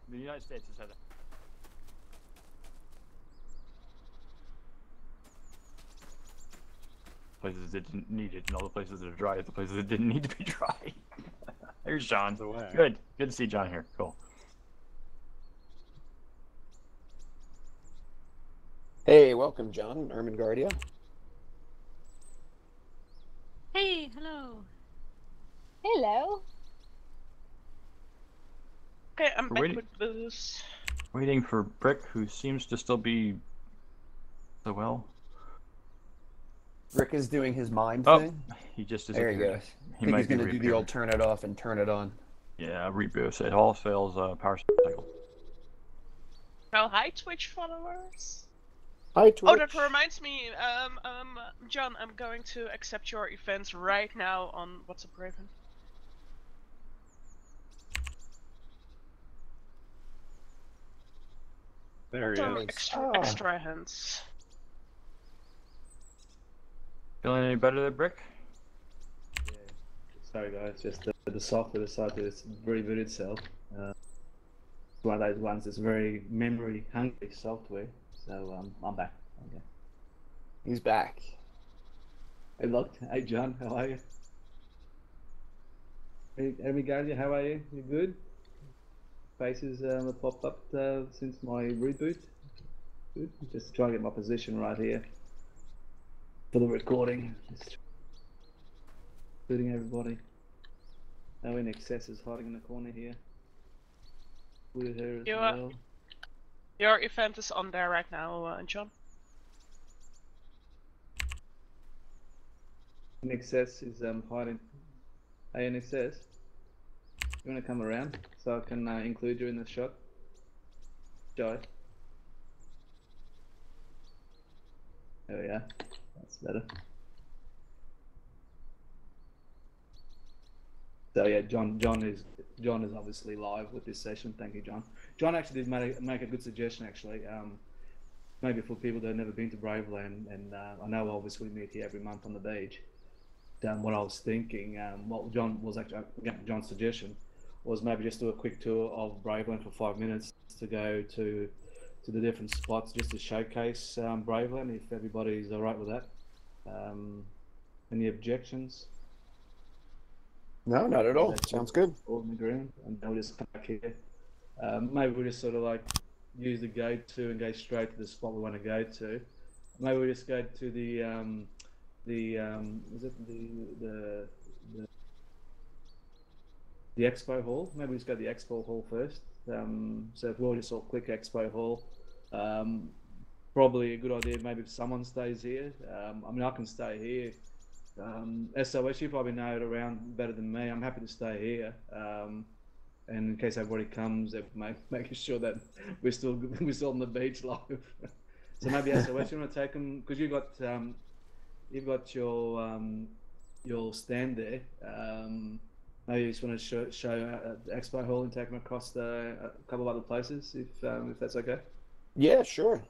The United States has had places that didn't need it, and all the places that are dry, the places that didn't need to be dry. There's John. Good to see John here. Cool. Hey, welcome, John. Ermengardia. Hey, hello. Hello. Okay, I'm We're back waiting- with this. Waiting for Brick, who seems to still be so well. Rick is doing his mime Oh, thing. he just There he disappeared. goes. He I think might he's be going to do the reappearing. old turn it off and turn it on. Yeah, reboot. It all fails power cycle. Oh, hi, Twitch followers. Hi, Twitch. Oh, that reminds me, John, I'm going to accept your events right now on WhatsApp Raven. There he So is. extra hands. Feeling any better there, Brick? Yeah. Sorry guys, just the software decided to reboot itself. One of those ones that's very memory hungry software. So I'm back. Okay. He's back. Hey look, hey John, how are you? Hey Ermengardia, how are you? You good? Faces have popped up since my reboot. Good. Just trying to get my position right here for the recording. Just including everybody. Oh, in excess is hiding in the corner here. With her as well. Your event is on there right now, John. In excess is hiding. Hey, in excess, you want to come around so I can include you in the shot? Joy. There we are. That's better. So yeah, John is obviously live with this session. Thank you, John. John actually did make a good suggestion actually. Maybe for people that have never been to Braveland, and I know obviously we meet here every month on the beach. What I was thinking, what John was actually John's suggestion was maybe just do a quick tour of Braveland for 5 minutes to go to the different spots just to showcase Braveland. If everybody's all right with that. Any objections? No, not at all. Sounds good. All in agreement, and we'll just come back here. Maybe we'll just sort of like use the go-to and go straight to the spot we want to go to. Maybe we'll just go to the expo hall. Maybe we just go to the expo hall first. So if we'll just sort of click expo hall, probably a good idea. Maybe if someone stays here, I mean I can stay here. SOS, you probably know it around better than me. I'm happy to stay here. And in case everybody comes, making sure that we're still on the beach live. So maybe SOS, you want to take them because you've got your stand there. Maybe you just want to show Expo Hall and take them across a couple of other places, if that's okay. Yeah, sure.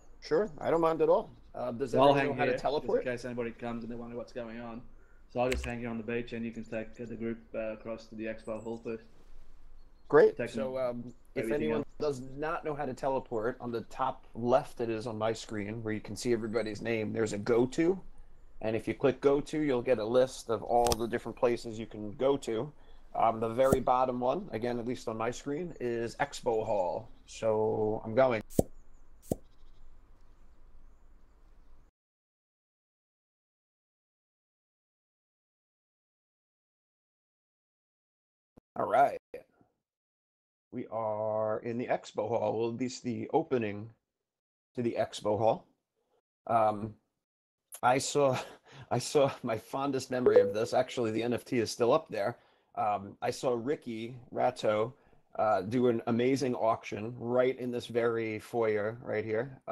I don't mind at all. Does everyone know how to teleport? Just in case anybody comes and they wonder what's going on. So I'll just hang here on the beach, and you can take the group across to the Expo Hall first. Great. So if anyone does not know how to teleport, on the top left it is on my screen where you can see everybody's name. There's a go-to, and if you click go-to, you'll get a list of all the different places you can go to. The very bottom one, again, at least on my screen, is Expo Hall. So I'm going. All right. We are in the Expo Hall, well, at least the opening to the Expo Hall. I saw my fondest memory of this. Actually, the NFT is still up there. I saw Ricky Ratto do an amazing auction right in this very foyer right here.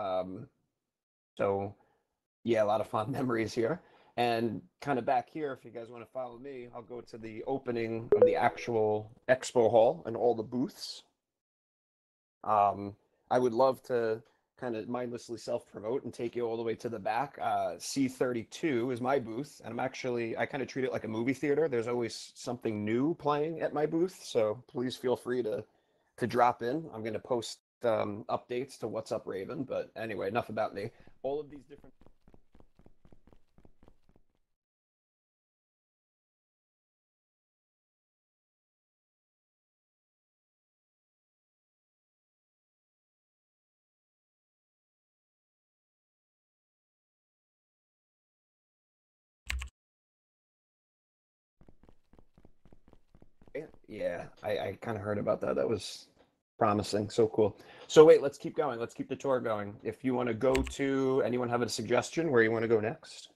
So yeah, a lot of fond memories here. And kind of back here, if you guys want to follow me, I'll go to the opening of the actual Expo Hall and all the booths. I would love to kind of mindlessly self-promote and take you all the way to the back. C32 is my booth, and I kind of treat it like a movie theater. There's always something new playing at my booth, so please feel free to to drop in. I'm going to post updates to What's Up Raven. But anyway, enough about me. All of these different. Yeah, I kind of heard about that. That was promising. So cool. So wait, let's keep going. Let's keep the tour going. If you want to go to, anyone have a suggestion where you want to go next?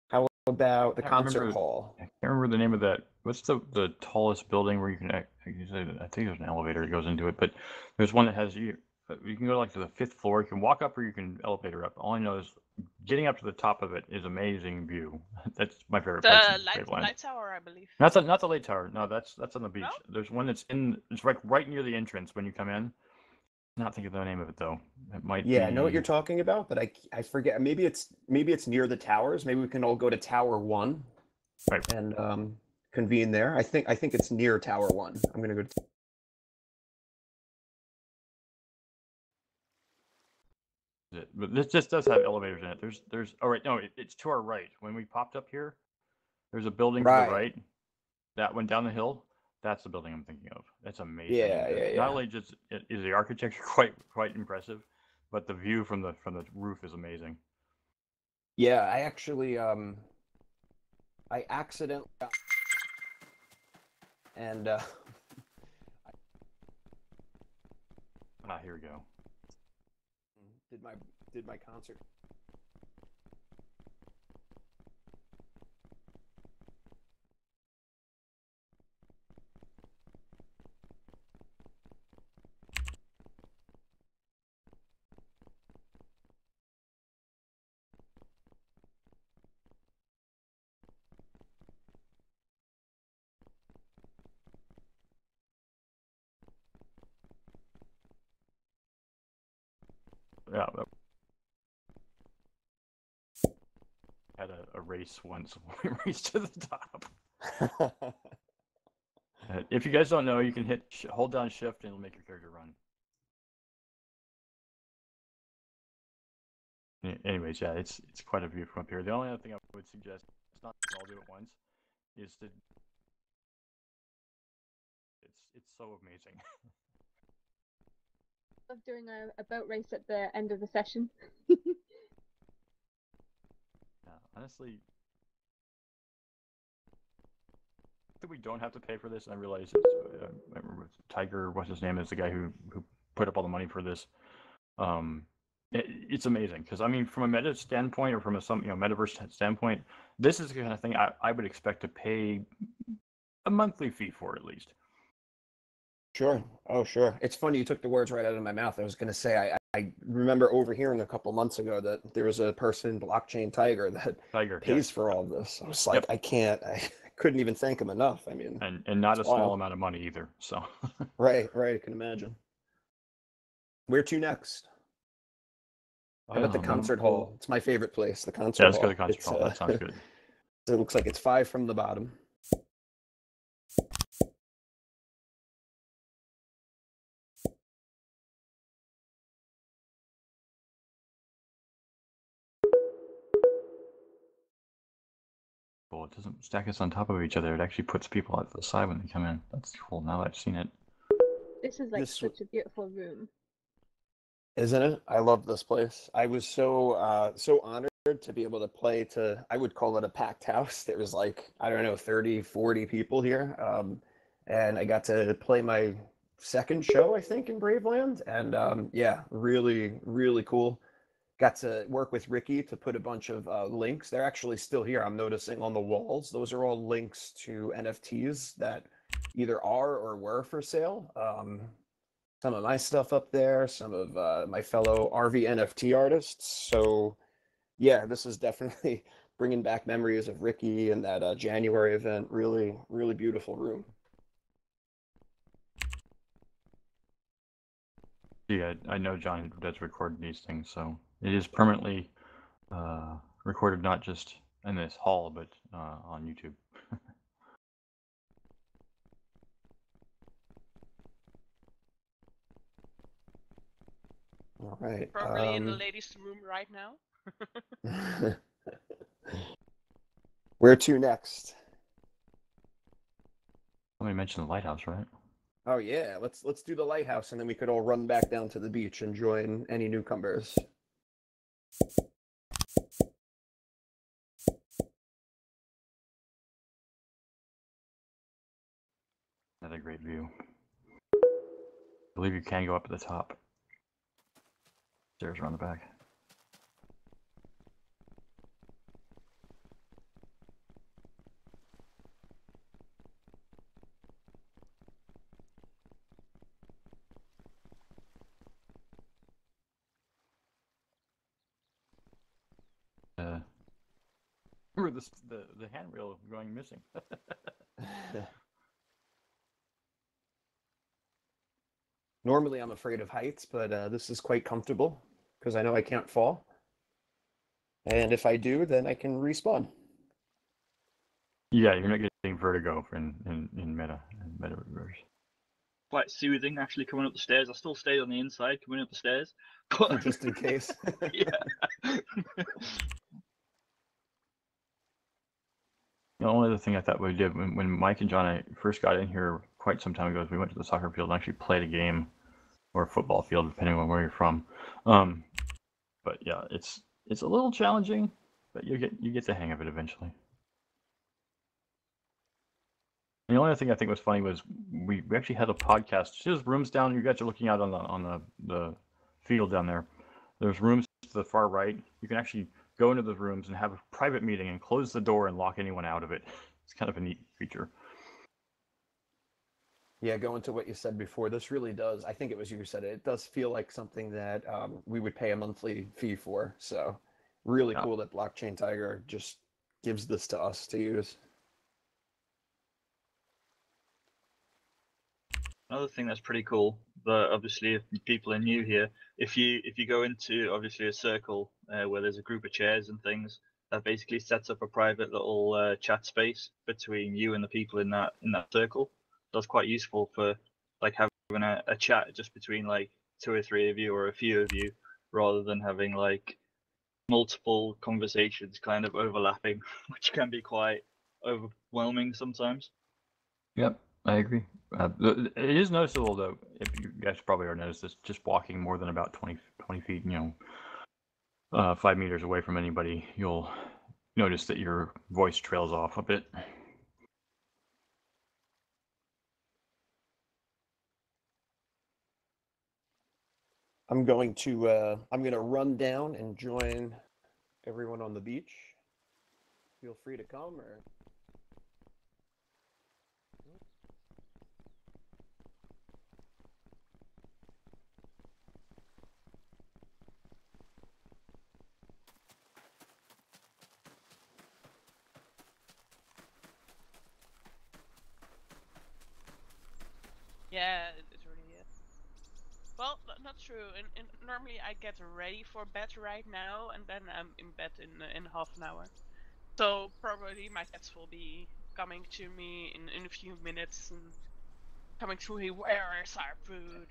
How about the concert hall? I can't remember the name of that. What's the tallest building where you can? I think there's an elevator that goes into it, but there's one that has you can go like to the 5th floor. You can walk up or you can elevator up. All I know is getting up to the top of it is amazing view. That's my favorite place. The light tower, I believe. Not the light tower. No, that's on the beach. No? There's one that's it's right near the entrance when you come in. Not thinking of the name of it though. It might be... I know what you're talking about, but I forget. Maybe it's near the towers. Maybe we can all go to Tower 1, right, and convene there. I think it's near Tower 1. I'm gonna go to... But this does have elevators in it. There's oh right, no, it's to our right. When we popped up here, there's a building to the right that went down the hill. That's the building I'm thinking of. That's amazing. Yeah. Not only just is the architecture quite impressive, but the view from the roof is amazing. Yeah, I actually I accidentally and Here we go. did my concert. Yeah. Had a race once. We raced to the top. If you guys don't know, you can hold down shift and it'll make your character run. Anyways, yeah, it's quite a view from up here. The only other thing I would suggest, it's not all do it once, is to... It's so amazing. Love doing a boat race at the end of the session. Yeah, honestly, I think we don't have to pay for this. And I realize it's, I remember Tiger, what's his name, is the guy who put up all the money for this. It's amazing because I mean, from a meta standpoint or from a metaverse standpoint, this is the kind of thing I would expect to pay a monthly fee for at least. Sure. Oh, sure. It's funny you took the words right out of my mouth. I was going to say I remember overhearing a couple months ago that there was a person, Blockchain Tiger, that pays for all this. I was like, I couldn't even thank him enough. I mean, and not a small amount of money either. So right, I can imagine. Where to next? How about the concert hall? It's my favorite place. The concert hall. Let's go to the concert hall. That sounds good. It looks like it's 5 from the bottom. Cool. It doesn't stack us on top of each other. It actually puts people out to the side when they come in. That's cool. Now that I've seen it. This is like such a beautiful room. Isn't it? I love this place. I was so honored to be able to play to, I would call it a packed house. There was like, I don't know, 30, 40 people here. And I got to play my second show, I think, in Braveland. And yeah, really, really cool. Got to work with Ricky to put a bunch of links. They're actually still here. I'm noticing on the walls. Those are all links to NFTs that either are or were for sale. Some of my stuff up there, some of my fellow RV NFT artists. So yeah, this is definitely bringing back memories of Ricky and that January event. Really, really beautiful room. Yeah, I know John does record these things, so it is permanently recorded not just in this hall, but on YouTube. All right. Probably in the ladies' room right now. Where to next? Somebody mentioned the lighthouse, right? Oh yeah, let's do the lighthouse, and then we could all run back down to the beach and join any newcomers. Another great view. I believe you can go up at the top. Stairs around the back. Remember the handrail going missing. Normally I'm afraid of heights, but this is quite comfortable because I know I can't fall. And if I do, then I can respawn. Yeah, you're not getting vertigo in Metaverse. Quite soothing actually coming up the stairs. I still stayed on the inside coming up the stairs. Just in case. Yeah. The only other thing I thought we did when Mike and John and I first got in here quite some time ago is we went to the soccer field and actually played a game, or a football field, depending on where you're from. But yeah, it's a little challenging, but you get the hang of it eventually. And the only other thing I think was funny was we actually had a podcast. There's rooms down. You guys are looking out on the field down there. There's rooms to the far right. You can actually go into those rooms and have a private meeting and close the door and lock anyone out of it. It's kind of a neat feature. Yeah, going to what you said before, this really does, I think it was you who said it, it does feel like something that we would pay a monthly fee for. So really cool that Blockchain Tiger just gives this to us to use. Another thing that's pretty cool, but obviously if people are new here, if you go into obviously a circle where there's a group of chairs and things, that basically sets up a private little chat space between you and the people in that circle. That's quite useful for like having a chat just between like 2 or 3 of you or a few of you, rather than having like multiple conversations kind of overlapping, which can be quite overwhelming sometimes. Yep, I agree. It is noticeable though, if you guys probably already noticed this, just walking more than about 20 feet, 5 meters away from anybody, you'll notice that your voice trails off a bit. I'm going to run down and join everyone on the beach. Feel free to come or. Yeah, it really is. Well, not true. And normally I get ready for bed right now, and then I'm in bed in half an hour. So probably my cats will be coming to me in a few minutes and coming to me. Where is our food?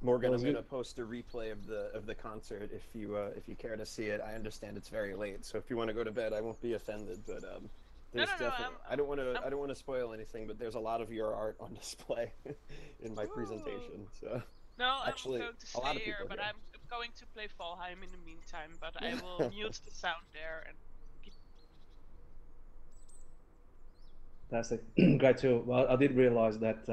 Morgan, I'm gonna post a replay of the concert if you care to see it. I understand it's very late, so if you want to go to bed, I won't be offended. But there's definitely I don't want to spoil anything, but there's a lot of your art on display in my presentation. So no, actually, I'm going to stay a lot of here, people but here. I'm going to play Valheim in the meantime. But I will mute the sound there and. Fantastic. Great too. Well, I did realise that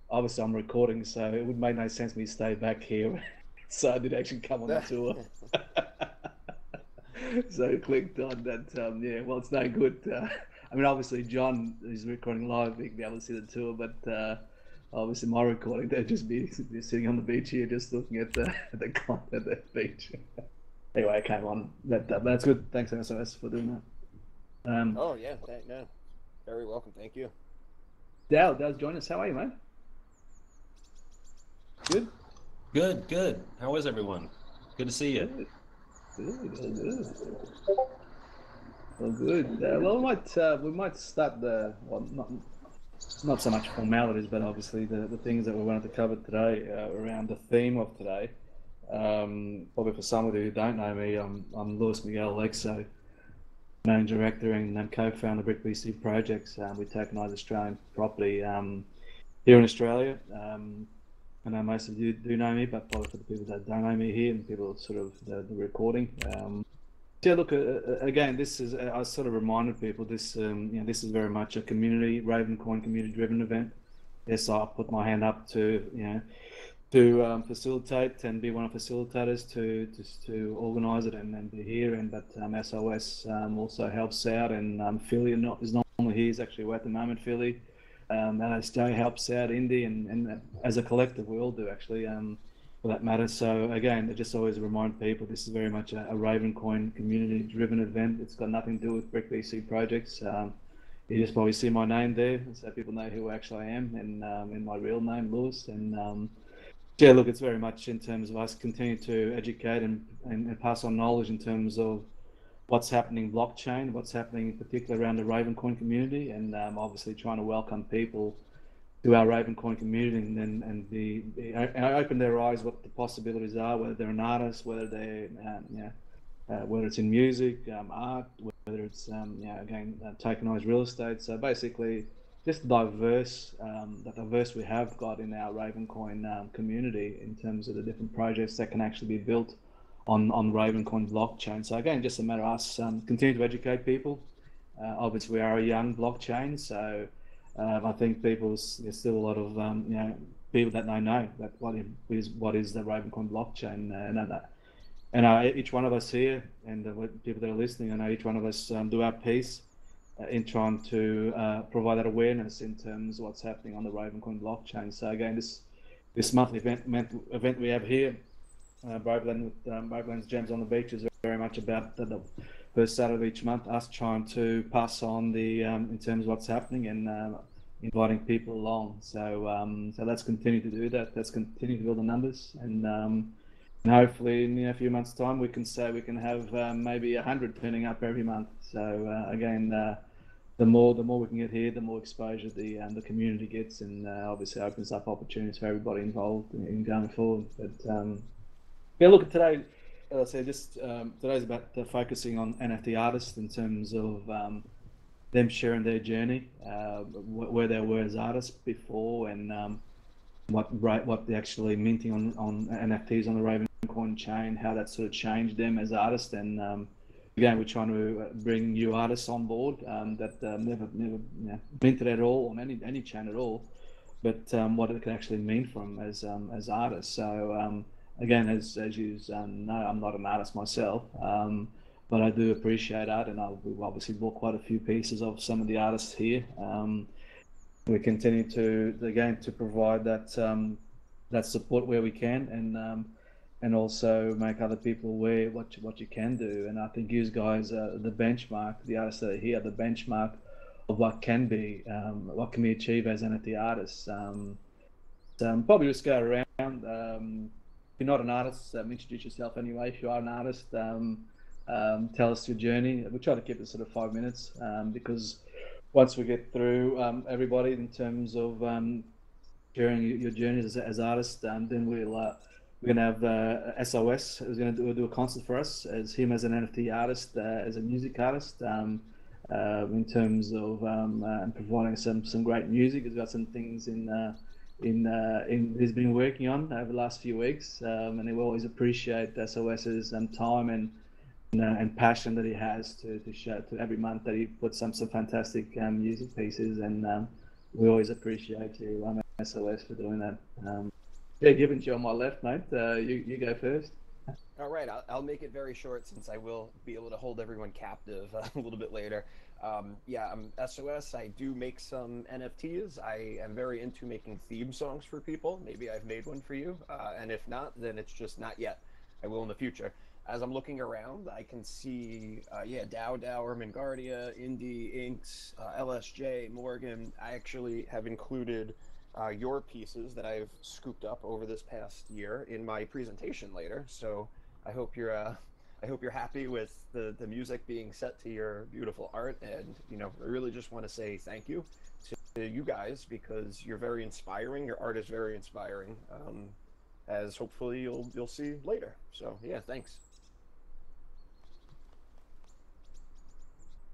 obviously I'm recording, so it would make no sense for me to stay back here. So I did actually come on the tour. So I clicked on that. Yeah, well, it's no good. I mean, obviously John is recording live. You can be able to see the tour, but obviously my recording, they'd just be sitting on the beach here, just looking at the beach. Anyway, I came on. That's good. Thanks, SOS, for doing that. Oh yeah, no, very welcome. Thank you. Dale's joining us. How are you, mate? Good. Good. How is everyone? Good to see you. Good. Well, good. Well, we might start the. Well, not so much formalities, but obviously the things that we wanted to cover today around the theme of today. Probably for some of you who don't know me, I'm Luis Miguel Alexo, managing director and co-founder of Brick BC Projects. We tokenise Australian property here in Australia. I know most of you do know me, but probably for the people that don't know me here and people sort of the recording. Yeah, look, again, this is, I sort of reminded people, this, this is very much a community, Ravencoin community-driven event. Yes, I put my hand up to, to facilitate and be one of the facilitators to organise it and be here. And but SOS also helps out, and Philly is normally here. He's actually away at the moment, Philly. LSJ helps out, Indy, and as a collective, we all do actually. For that matter. So again, I just always remind people this is very much a Ravencoin community-driven event. It's got nothing to do with Brick BC Projects. You just probably see my name there, so people know who actually I am, and my real name, Lewis. And yeah, look, it's very much in terms of us continuing to educate and pass on knowledge in terms of what's happening blockchain, what's happening in particular around the Ravencoin community, and obviously trying to welcome people to our Ravencoin community and open their eyes what the possibilities are, whether they're an artist, whether they whether it's in music, art, whether it's tokenized real estate. So basically, just the diverse we have got in our Ravencoin community in terms of the different projects that can actually be built on Ravencoin blockchain. So again, just a matter of us continue to educate people. Obviously, we are a young blockchain, so I think there's still a lot of people that don't know that what is the Ravencoin blockchain, and each one of us here and the people that are listening, I know each one of us do our piece in trying to provide that awareness in terms of what's happening on the Ravencoin blockchain. So again, this monthly event we have here, Braveland with Braveland's Gems on the Beach, is very much about the first Saturday of each month, us trying to pass on the in terms of what's happening and inviting people along. So let's continue to do that. Let's continue to build the numbers, and hopefully in a few months' time we can say we can have maybe 100 turning up every month. So again, the more we can get here, the more exposure the community gets, and obviously opens up opportunities for everybody involved in going forward. But yeah, look at today. As I said, just today's about focusing on NFT artists in terms of them sharing their journey, where they were as artists before, and what they're actually minting on NFTs on the Ravencoin chain, how that sort of changed them as artists. And again, we're trying to bring new artists on board that never minted at all on any chain at all, but what it can actually mean for them as artists. So again, as you know, I'm not an artist myself, but I do appreciate art, and we've obviously bought quite a few pieces of some of the artists here. We continue to provide that support where we can, and also make other people aware what you can do. And I think you guys are the benchmark. The artists that are here are the benchmark of what can be achieved as NFT artists. Probably just go around. If you're not an artist, introduce yourself anyway. If you are an artist, tell us your journey. We try to keep it sort of 5 minutes because once we get through everybody in terms of sharing your journeys as artists, then we're going to have SOS who's going to do a concert for us as him as an NFT artist, as a music artist, in terms of providing some great music. He's got some things he's been working on over the last few weeks, and we always appreciate SOS's time and passion that he has to show to every month that he puts some fantastic music pieces, and we always appreciate you, SOS, for doing that. Yeah, given you on my left, mate, you go first. All right, I'll make it very short since I will be able to hold everyone captive a little bit later. Yeah, I'm SOS. I do make some NFTs. I am very into making theme songs for people. Maybe I've made one for you, and if not, then it's just not yet. I will in the future. As I'm looking around, I can see, Dow, Ermengardia, Indy, Inks, LSJ, Morgan. I actually have included your pieces that I've scooped up over this past year in my presentation later. So I hope you're I hope you're happy with the music being set to your beautiful art. And, you know, I really just want to say thank you to you guys because you're very inspiring. Your art is very inspiring, as hopefully you'll see later. So, yeah, thanks.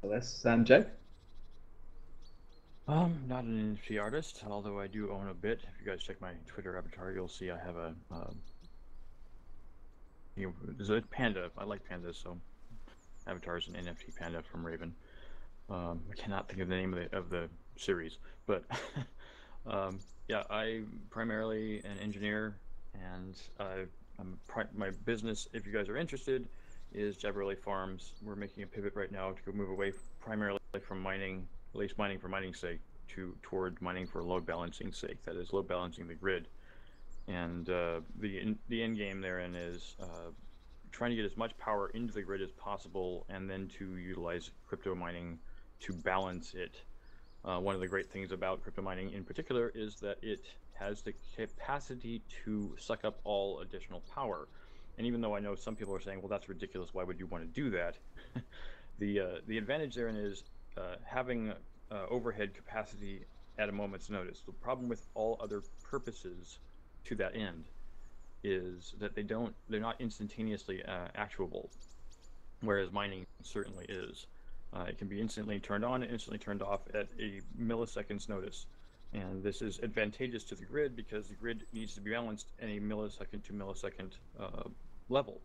That's Jake. Not an NFT artist, although I do own a bit. If you guys check my Twitter avatar, you'll see I have a there's a panda. I like pandas, so avatar is an NFT panda from Raven. I cannot think of the name of the series, but yeah, I'm primarily an engineer, and my business, if you guys are interested, is Jabberley Farms. We're making a pivot right now to go move away primarily from mining, at least mining for mining's sake, toward mining for load balancing sake. That is load balancing the grid. And the end game therein is trying to get as much power into the grid as possible, and then to utilize crypto mining to balance it. One of the great things about crypto mining in particular is that it has the capacity to suck up all additional power. And even though I know some people are saying, well, that's ridiculous, why would you want to do that? The advantage therein is having overhead capacity at a moment's notice. The problem with all other purposes to that end is that they're not instantaneously actuable, whereas mining certainly is. It can be instantly turned on and instantly turned off at a millisecond's notice. And this is advantageous to the grid because the grid needs to be balanced at a millisecond to millisecond level.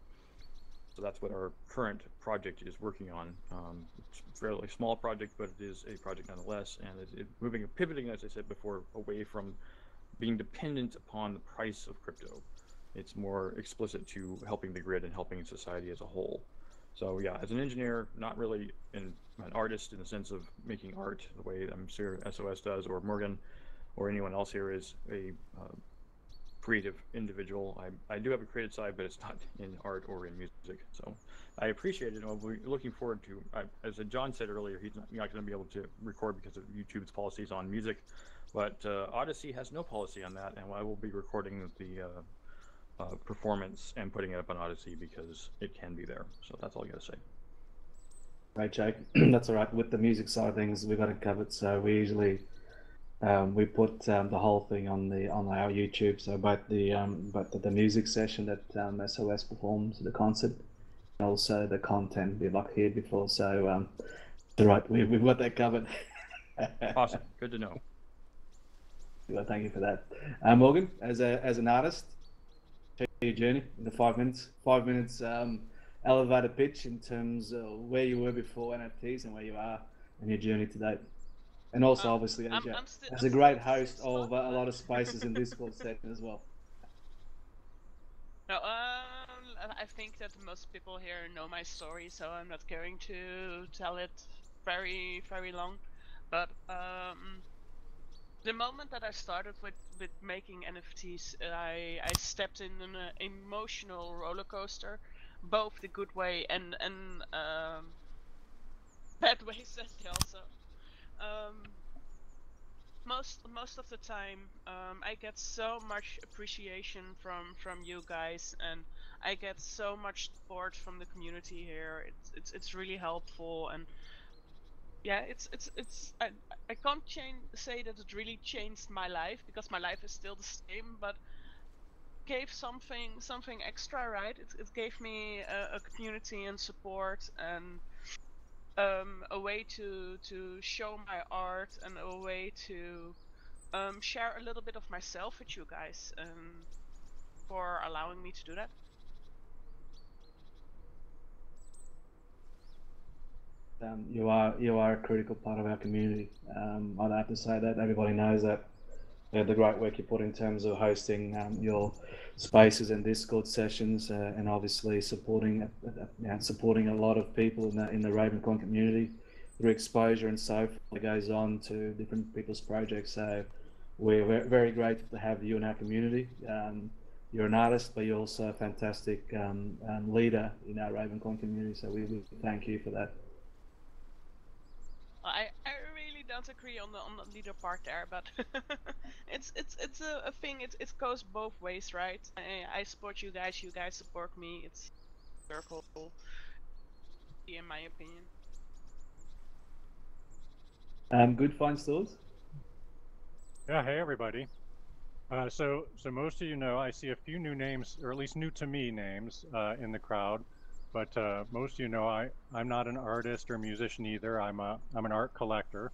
So that's what our current project is working on. It's a fairly small project, but it is a project nonetheless, and pivoting, as I said before, away from being dependent upon the price of crypto. It's more explicit to helping the grid and helping society as a whole. So yeah, as an engineer, not really an artist in the sense of making art the way I'm sure SOS does, or Morgan, or anyone else here is a creative individual. I do have a creative side, but it's not in art or in music. So I appreciate it, and I'll be looking forward to, as John said earlier, he's not going to be able to record because of YouTube's policies on music, but Odyssey has no policy on that, and I will be recording the performance and putting it up on Odyssey because it can be there. So that's all I got to say. Right, Jake. That's all right. With the music side of things, we got it covered. So we usually we put the whole thing on our YouTube. So both the music session that SOS performs, the concert, and also the content we've heard before. So all right, we've got that covered. Awesome. Good to know. Well, thank you for that, Morgan. As an artist, your journey in the 5 minutes. 5 minutes elevator pitch in terms of where you were before NFTs and where you are in your journey to date. And also, obviously, as a great host of a lot of spaces in Discord session as well. No, I think that most people here know my story, so I'm not going to tell it very, very long. But the moment that I started with making NFTs, I stepped in an emotional roller coaster, both the good way and bad ways also. Most of the time, I get so much appreciation from you guys, and I get so much support from the community here. It's really helpful, and yeah, I can't say that it really changed my life because my life is still the same, but gave something extra, right? It gave me a community and support, and a way to show my art, and a way to share a little bit of myself with you guys, for allowing me to do that. You are a critical part of our community. I'd have to say that everybody knows that. The great work you put in terms of hosting your spaces and Discord sessions, and obviously supporting a lot of people in the Ravencoin community through exposure and so forth that goes on to different people's projects. So we're very grateful to have you in our community. You're an artist, but you're also a fantastic leader in our Ravencoin community. So we thank you for that. I really don't agree on the leader part there, but it's a thing. It goes both ways, right? I support you guys support me. circle, in my opinion. Good find stores. Yeah, hey everybody. So most of you know, I see a few new names, or at least new to me names, in the crowd. But most of you know, I'm not an artist or musician either. I'm an art collector.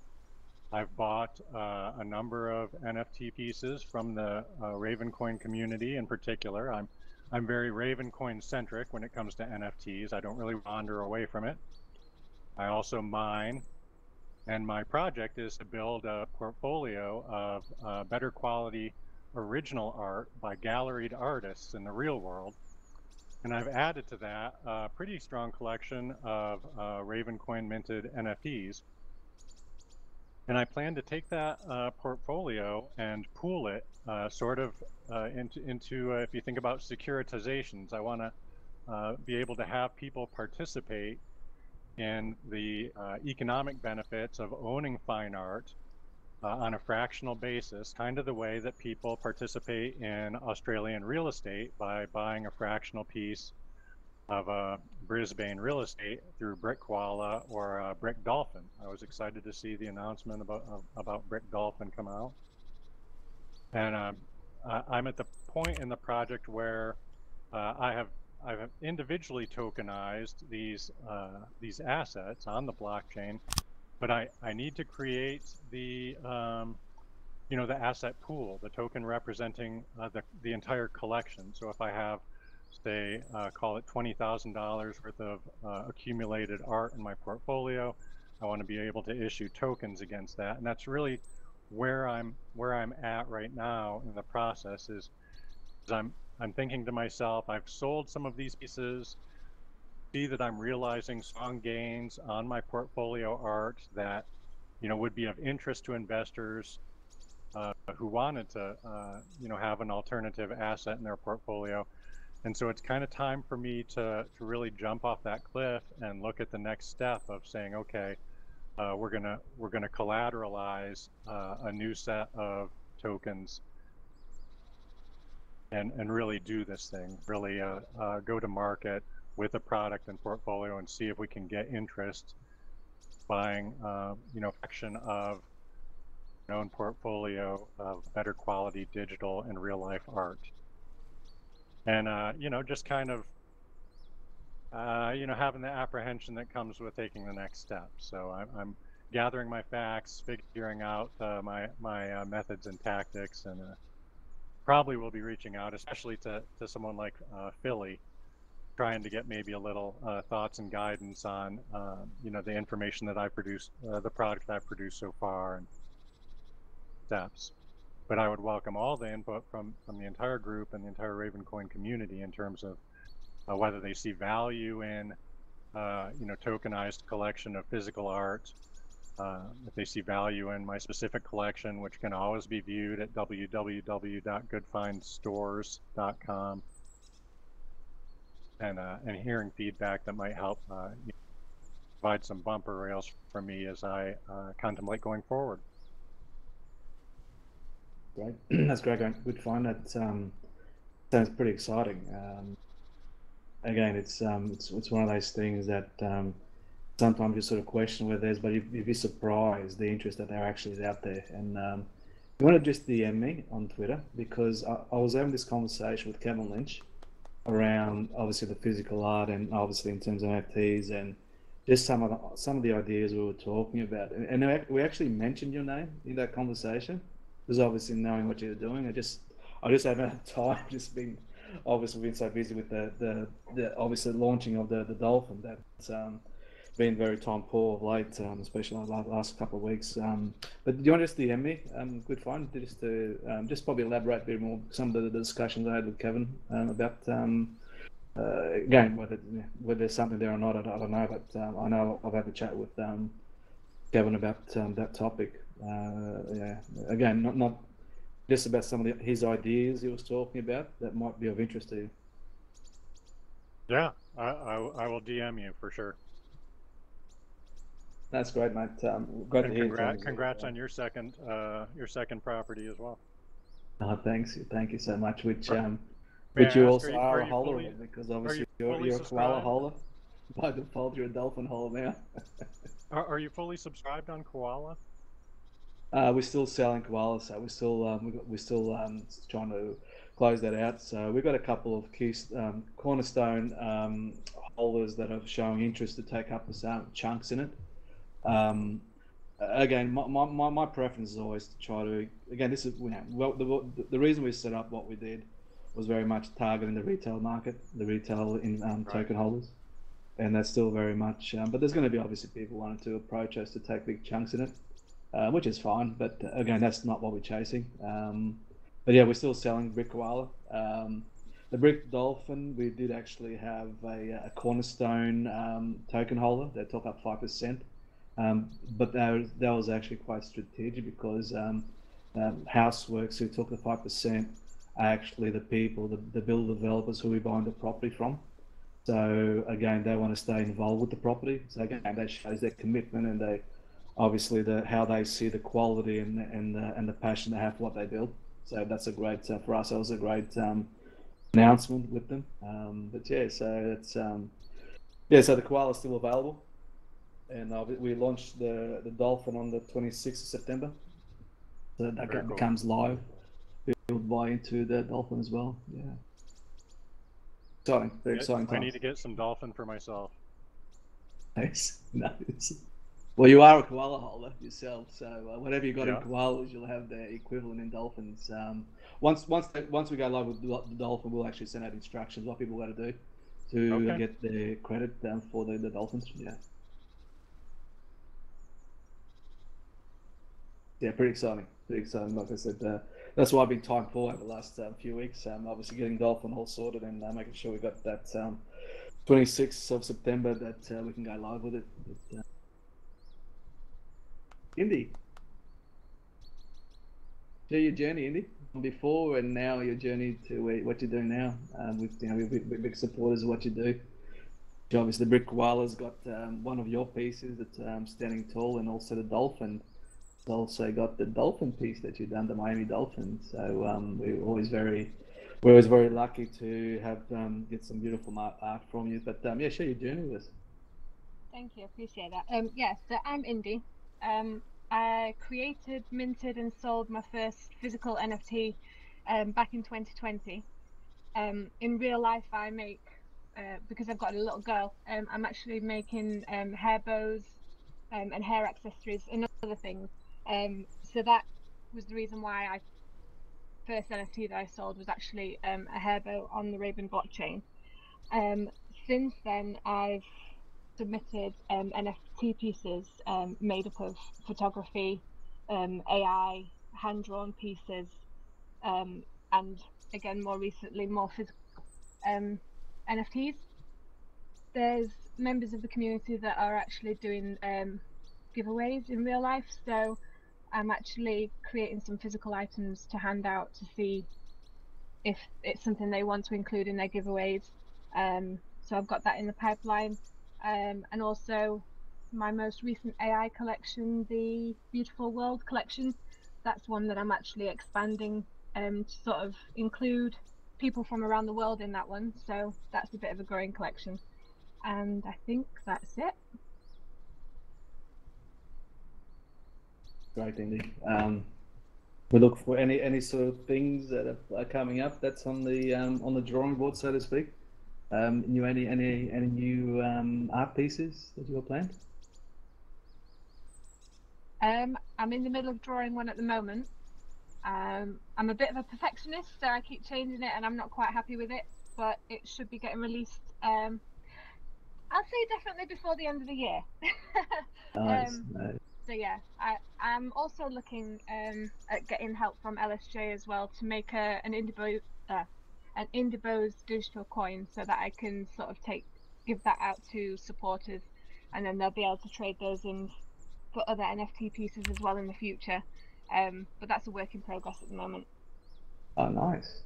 I've bought a number of NFT pieces from the Ravencoin community in particular. I'm very Ravencoin centric when it comes to NFTs. I don't really wander away from it. I also mine. And my project is to build a portfolio of better quality original art by galleried artists in the real world. And I've added to that a pretty strong collection of Ravencoin minted NFTs. And I plan to take that portfolio and pool it into if you think about securitizations, I want to be able to have people participate in the economic benefits of owning fine art on a fractional basis, kind of the way that people participate in Australian real estate by buying a fractional piece of Brisbane real estate through Brickwalla or Brick Dolphin. I was excited to see the announcement about Brick Dolphin come out. And I'm at the point in the project where I have individually tokenized these assets on the blockchain, but I need to create the the asset pool, the token representing the entire collection. So if I have, say, call it $20,000 worth of accumulated art in my portfolio, I want to be able to issue tokens against that, and that's really where I'm at right now in the process. Is I'm thinking to myself, I've sold some of these pieces, see that I'm realizing strong gains on my portfolio art that, would be of interest to investors who wanted to, have an alternative asset in their portfolio. And so it's kind of time for me to really jump off that cliff and look at the next step of saying, okay, we're gonna collateralize a new set of tokens and really do this thing, really go to market with a product and portfolio and see if we can get interest buying, fraction of known portfolio of better quality digital and real life art. And, just kind of, having the apprehension that comes with taking the next step. So I'm gathering my facts, figuring out my methods and tactics, and probably will be reaching out, especially to someone like Philly, trying to get maybe a little thoughts and guidance on, the information that I produced, the product I've produced so far, and steps. But I would welcome all the input from the entire group and the entire Ravencoin community in terms of whether they see value in, tokenized collection of physical art, if they see value in my specific collection, which can always be viewed at www.goodfindstores.com, and hearing feedback that might help provide some bumper rails for me as I contemplate going forward. Great, that's great. Good find. That sounds pretty exciting. Again, it's one of those things that sometimes you sort of question where there's, but you'd be surprised the interest that there actually is out there. And you want to just DM me on Twitter, because I was having this conversation with Kevin Lynch around obviously the physical art and obviously in terms of NFTs and just some of the ideas we were talking about. And we actually mentioned your name in that conversation, because obviously knowing what you're doing, I just haven't had time. Just been so busy with the obviously launching of the Dolphin that's been very time poor of late, especially the last couple of weeks. But do you want to just DM me? Good fun. Just to just probably elaborate a bit more some of the discussions I had with Kevin about again whether there's something there or not. I don't know, but I know I've had a chat with Kevin about that topic. Yeah, again, not just about some of his ideas he was talking about that might be of interest to you. Yeah, I will DM you for sure. That's great, mate. Great to hear. Congrats on your second property as well. Thank you so much. Which you also are a holder of, because obviously fully You're a koala subscribed? holder. By default, you're a dolphin holder now. Are you fully subscribed on Koala? We're still selling koalas, so we're still trying to close that out. So we've got a couple of key cornerstone holders that are showing interest to take up some chunks in it. Again, my preference is always to try to, again, this is, the reason we set up what we did was very much targeting the retail market, the retail in token holders. And that's still very much, but there's going to be obviously people wanting to approach us to take big chunks in it, which is fine. But again, that's not what we're chasing. But yeah, we're still selling brick koala. The brick dolphin, we did actually have a cornerstone token holder that took up 5%. But that was actually quite strategic because Houseworks, who took the 5%, are actually the people, the builder developers who we buying the property from. So again, they want to stay involved with the property. So again, that shows their commitment and they obviously how they see the quality and the passion they have for what they build. So that's a great for us. That was a great announcement with them. But yeah, so it's so the koala is still available, and we launched the dolphin on the 26th of September. So that becomes live. We'll buy into the dolphin as well. Yeah. Exciting, very exciting times. I need to get some dolphin for myself. Nice. Well, you are a koala holder yourself, so whatever you got in koalas, you'll have the equivalent in dolphins. Once we go live with the dolphin, we'll actually send out instructions what people got to do to get their credit for the dolphins. Yeah, pretty exciting. Pretty exciting. Like I said, that's why I've been time for over the last few weeks. Obviously getting dolphin all sorted and making sure we got that 26th of September that we can go live with it. But, Indy, share your journey, Indy, before and now, your journey to what you're doing now. We're big supporters of what you do. Obviously, the brick koala's got one of your pieces that's standing tall, and also the dolphin. It's also got the dolphin piece that you've done, the Miami Dolphins. So we're always very lucky to have get some beautiful art from you. But yeah, share your journey with us. Thank you, appreciate that. Yes, so I'm Indy. I created, minted, and sold my first physical NFT back in 2020. In real life, I make, because I've got a little girl, I'm actually making hair bows and hair accessories and other things. So that was the reason why I first NFT that I sold was actually a hair bow on the Raven blockchain. Since then, I've submitted NFT pieces made up of photography, AI, hand-drawn pieces, and again, more recently, more physical NFTs. There's members of the community that are actually doing giveaways in real life, so I'm actually creating some physical items to hand out to see if it's something they want to include in their giveaways. So I've got that in the pipeline. And also my most recent AI collection, the Beautiful World collection, that's one that I'm actually expanding to sort of include people from around the world in that one. So that's a bit of a growing collection. And I think that's it. Great, Indy. We look for any sort of things that are coming up that's on the drawing board, so to speak. Any new art pieces that you have planned? I'm in the middle of drawing one at the moment. I'm a bit of a perfectionist, so I keep changing it, and I'm not quite happy with it. But it should be getting released. I'll say definitely before the end of the year. Nice. So yeah, I'm also looking at getting help from LSJ as well to make an Indibose digital coin, so that I can sort of give that out to supporters, and then they'll be able to trade those in for other NFT pieces as well in the future. But that's a work in progress at the moment. Oh, nice.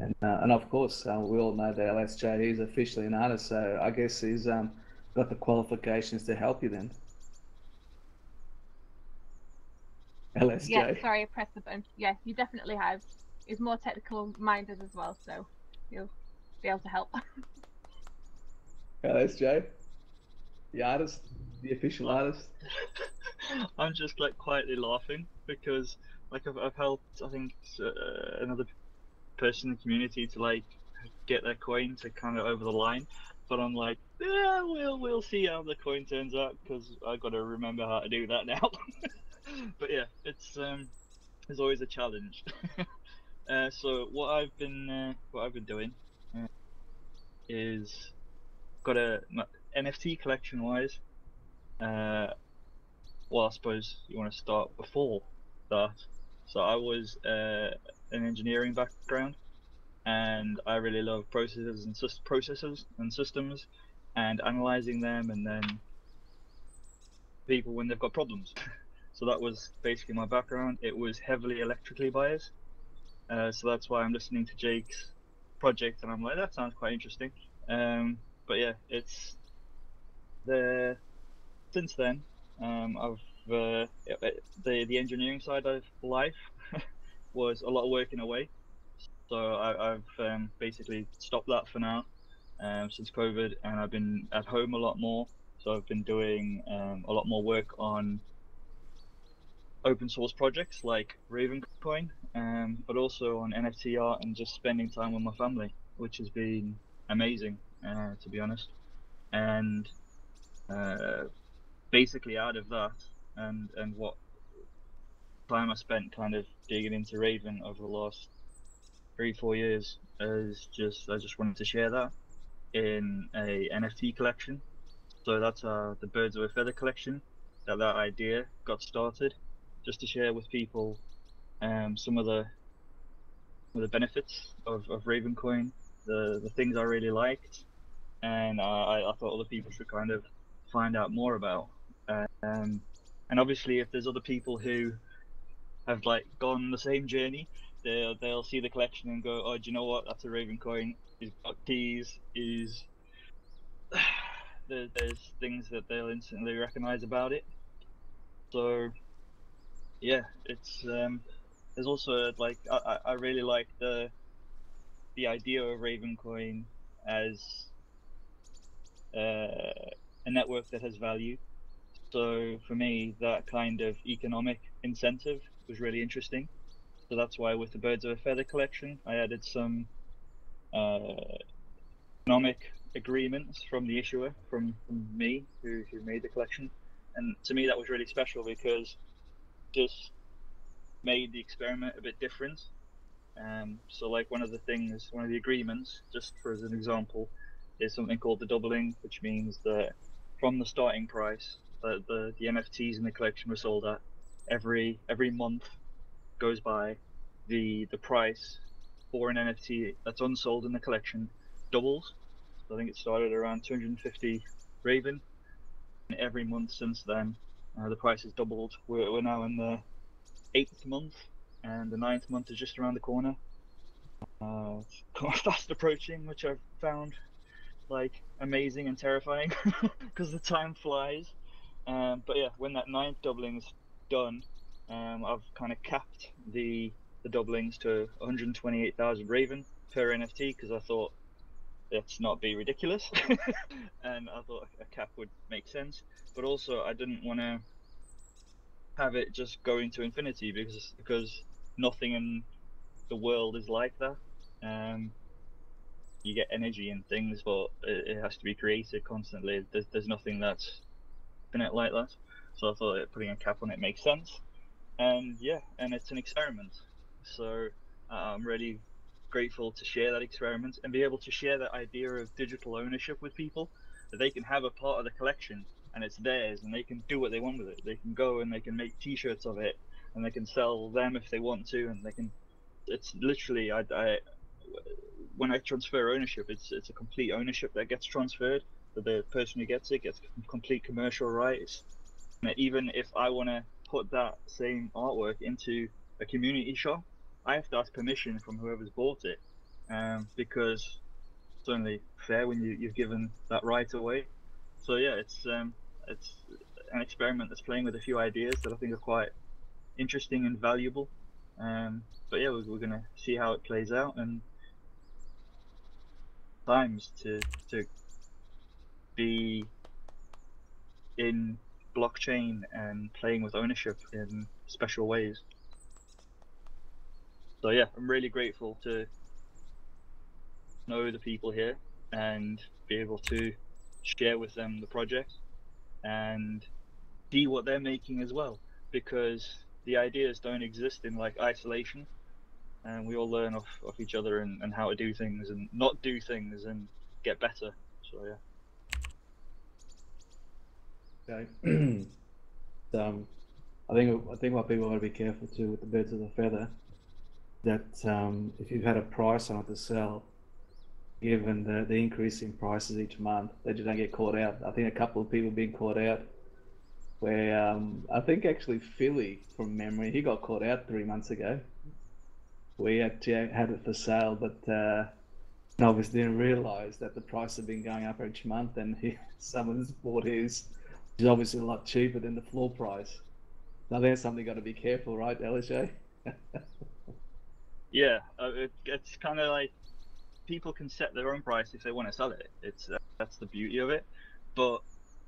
And of course, we all know that LSJ is officially an artist, so I guess he's got the qualifications to help you then. LSJ. Yeah, sorry, I pressed the button. Yeah, you definitely have. He's more technical minded as well, so he'll be able to help. That's Jay, the artist, the official artist. I'm just like quietly laughing because like I've helped I think another person in the community to like get their coin to kind of over the line, but I'm like, yeah, we'll see how the coin turns out because I got to remember how to do that now. But yeah, it's always a challenge. So what I've been doing is got NFT collection wise. Well, I suppose you want to start before that. So I was an engineering background, and I really love processes and systems, and analyzing them, and then people when they've got problems. So that was basically my background. It was heavily electrically biased, so that's why I'm listening to Jake's project, and I'm like, that sounds quite interesting. But yeah, it's the since then, I've the engineering side of life was a lot of working away, so I've basically stopped that for now since COVID, and I've been at home a lot more. So I've been doing a lot more work on open source projects like Ravencoin, but also on NFT art and just spending time with my family, which has been amazing, to be honest. And basically out of that and what time I spent kind of digging into Raven over the last 3-4 years is just I just wanted to share that in a NFT collection. So that's the Birds of a Feather collection that idea got started, just to share with people some of the benefits of Ravencoin, the things I really liked, and I thought other people should kind of find out more about. And obviously, if there's other people who have like gone the same journey, they'll see the collection and go, oh, do you know what? That's a Ravencoin. He's got keys. There's things that they'll instantly recognize about it. So yeah, it's there's also like I really like the idea of Ravencoin as a network that has value. So for me, that kind of economic incentive was really interesting. So that's why with the Birds of a Feather collection, I added some economic agreements from the issuer, from me, who made the collection. And to me, that was really special because it just made the experiment a bit different. So like one of the agreements, just for as an example, is something called the doubling, which means that from the starting price that the NFTs in the collection were sold at, every month goes by, the price for an NFT that's unsold in the collection doubles. So I think it started around 250 Raven, and every month since then the price has doubled. We're now in the 8th month, and the 9th month is just around the corner. It's fast approaching, which I've found like amazing and terrifying because the time flies. But yeah, when that 9th doubling's done, I've kind of capped the doublings to 128,000 Raven per NFT because I thought let's not be ridiculous, and I thought a cap would make sense. But also, I didn't want to have it just go into infinity because nothing in the world is like that. You get energy and things, but it has to be created constantly. There's nothing that's infinite like that. So I thought putting a cap on it makes sense. And yeah, and it's an experiment. So I'm really grateful to share that experiment and be able to share that idea of digital ownership with people, that they can have a part of the collection and it's theirs and they can do what they want with it. They can go and they can make t-shirts of it and they can sell them if they want to, and they can, it's literally, when I transfer ownership, it's a complete ownership that gets transferred. That the person who gets it gets complete commercial rights. And even if I want to put that same artwork into a community shop, I have to ask permission from whoever's bought it, because it's only fair when you've given that right away. So yeah, it's an experiment that's playing with a few ideas that I think are quite interesting and valuable. But yeah, we're gonna see how it plays out, and times to be in blockchain and playing with ownership in special ways. So yeah, I'm really grateful to know the people here and be able to share with them the project and see what they're making as well, because the ideas don't exist in like isolation, and we all learn off each other and how to do things and not do things and get better. So yeah. Okay. I think what people want to be careful too with the birds of a feather, that if you've had a price on it to sell, given the increase in prices each month, that you don't get caught out. I think a couple of people have been caught out where I think actually Philly, from memory, he got caught out 3 months ago. We actually had it for sale, but obviously didn't realise that the price had been going up each month, and someone's bought his, which is obviously a lot cheaper than the floor price. Now there's something got to be careful, right, LSJ? Yeah, it's kind of like people can set their own price if they want to sell it. That's the beauty of it, but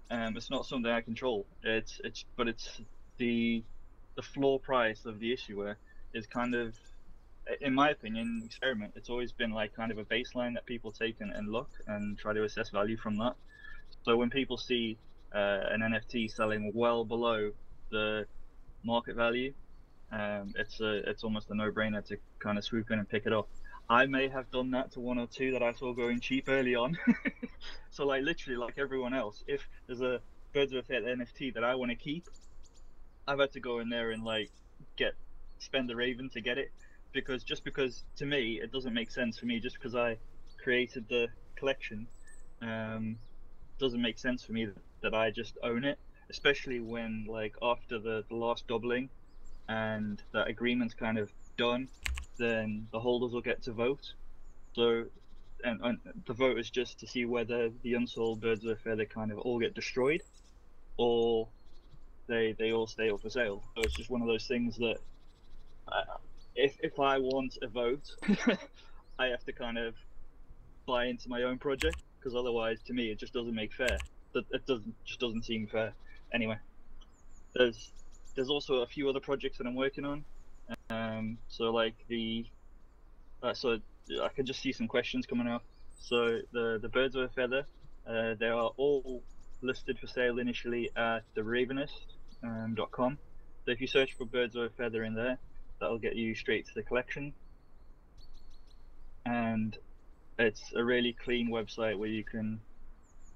it's not something I control. It's the floor price of the issuer is kind of, in my opinion, experiment. It's always been like kind of a baseline that people take and look and try to assess value from that. So when people see an NFT selling well below the market value, it's almost a no-brainer to kind of swoop in and pick it up. I may have done that to one or two that I saw going cheap early on. So like literally like everyone else, if there's a Birds of a Feather NFT that I want to keep, I've had to go in there and like spend the Raven to get it, because to me it doesn't make sense for me just because I created the collection. Doesn't make sense for me that I just own it, especially when like after the last doubling and that agreement's kind of done, then the holders will get to vote. So and the vote is just to see whether the unsold Birds of a Feather kind of all get destroyed or they all stay up for sale. So it's just one of those things that if I want a vote, I have to kind of buy into my own project, because otherwise, to me, it just doesn't make fair. It doesn't seem fair. Anyway, there's also a few other projects that I'm working on. So like so I can just see some questions coming up. So the Birds of a Feather, they are all listed for sale initially at the Ravenist.com. So if you search for Birds of a Feather in there, that'll get you straight to the collection. And it's a really clean website where you can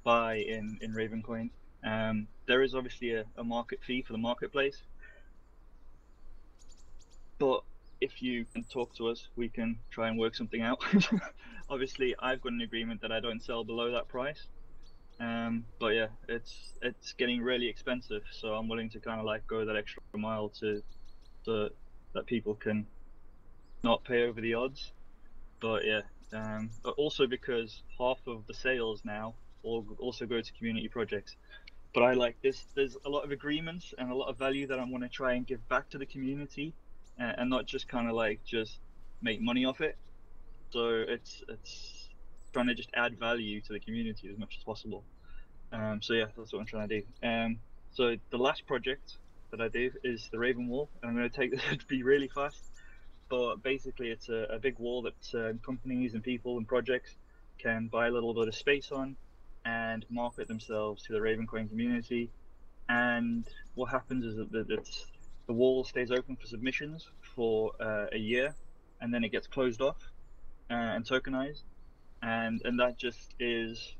buy in Ravencoin. There is obviously a market fee for the marketplace, but if you can talk to us, we can try and work something out. Obviously, I've got an agreement that I don't sell below that price. But yeah, it's getting really expensive, so I'm willing to kind of like go that extra mile so that people can not pay over the odds. But yeah, but also because half of the sales now also go to community projects. But I like this. There's a lot of agreements and a lot of value that I want to try and give back to the community, and not just kind of like just make money off it. So it's trying to just add value to the community as much as possible. So yeah, that's what I'm trying to do. So the last project that I do is the Raven Wall, and I'm going to take this to be really fast. But basically, it's a big wall that companies and people and projects can buy a little bit of space on and market themselves to the Ravencoin community. And what happens is that the wall stays open for submissions for a year, and then it gets closed off and tokenized. And that just is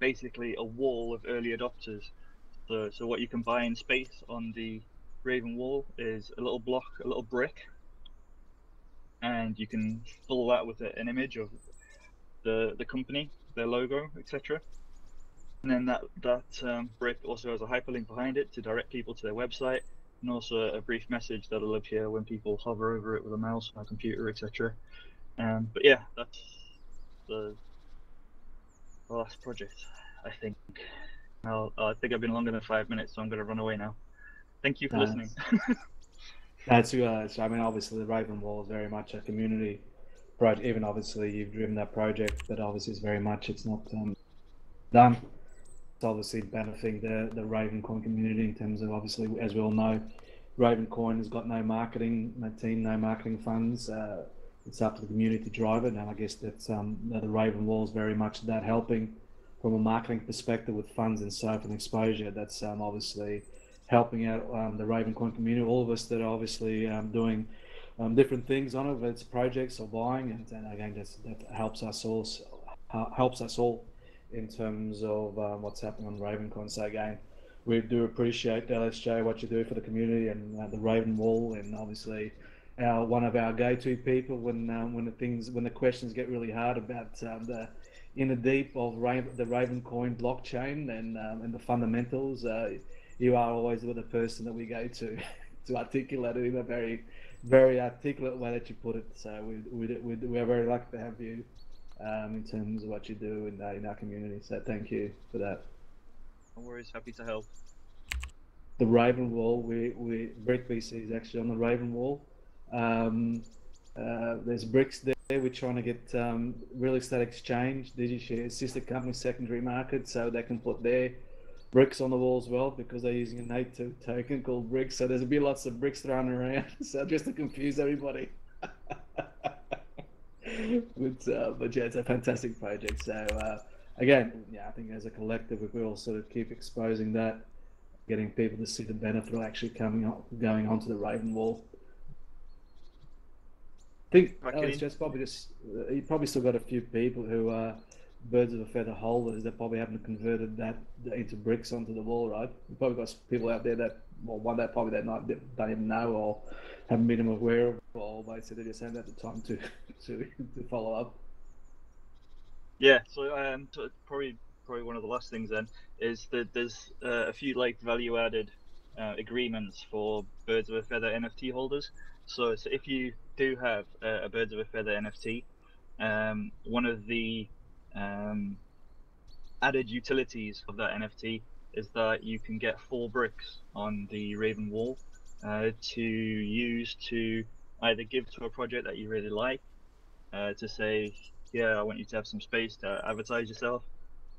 basically a wall of early adopters. So what you can buy in space on the Raven Wall is a little block, a little brick, and you can fill that with an image of the company, their logo, etc. And then that brick also has a hyperlink behind it to direct people to their website, and also a brief message that'll appear when people hover over it with a mouse on a computer, etc. But yeah, that's the last project, I think. I think I've been longer than 5 minutes, so I'm going to run away now. Thank you for listening. That's so I mean, obviously the Raven Wall is very much a community project. Even obviously you've driven that project, but obviously it's not done. obviously benefiting the Ravencoin community in terms of, obviously, as we all know, Ravencoin has got no marketing, no team, no marketing funds. It's up to the community to drive it, and I guess that's the Raven Wall is very much that, helping from a marketing perspective with funds and so and exposure. That's obviously helping out the Ravencoin community. All of us that are obviously doing different things on it, whether it's projects or buying, and again, that helps us all in terms of what's happening on Ravencoin. So again, we do appreciate, LSJ, what you do for the community and the Raven Wall, and obviously one of our go-to people when the questions get really hard about the inner deep of the Ravencoin blockchain and the fundamentals. You are always the person that we go to articulate it in a very, very articulate way that you put it. So we're very lucky to have you in terms of what you do in our community. So thank you for that. No worries, happy to help. The Raven Wall, Brick BC is actually on the Raven Wall. There's bricks there. We're trying to get real estate exchange, DigiShare, sister company, secondary market, so they can put their bricks on the wall as well, because they're using a native token called bricks. So there's a bit lots of bricks thrown around. So just to confuse everybody. But yeah, it's a fantastic project. So again, yeah, I think as a collective, we will sort of keep exposing that, getting people to see the benefit of actually going onto the Raven Wall. I think Alex, just probably you probably still got a few people who are birds of a feather holders that probably haven't converted that into bricks onto the wall, right? You've probably got people out there that, well, one that probably don't even know or haven't been aware of, or basically they just haven't had the time to follow up. Yeah, so probably one of the last things then is that there's a few like value-added agreements for birds of a feather NFT holders. So if you do have a birds of a feather NFT, one of the added utilities of that NFT is that you can get 4 bricks on the Raven Wall to use to either give to a project that you really like, to say, yeah, I want you to have some space to advertise yourself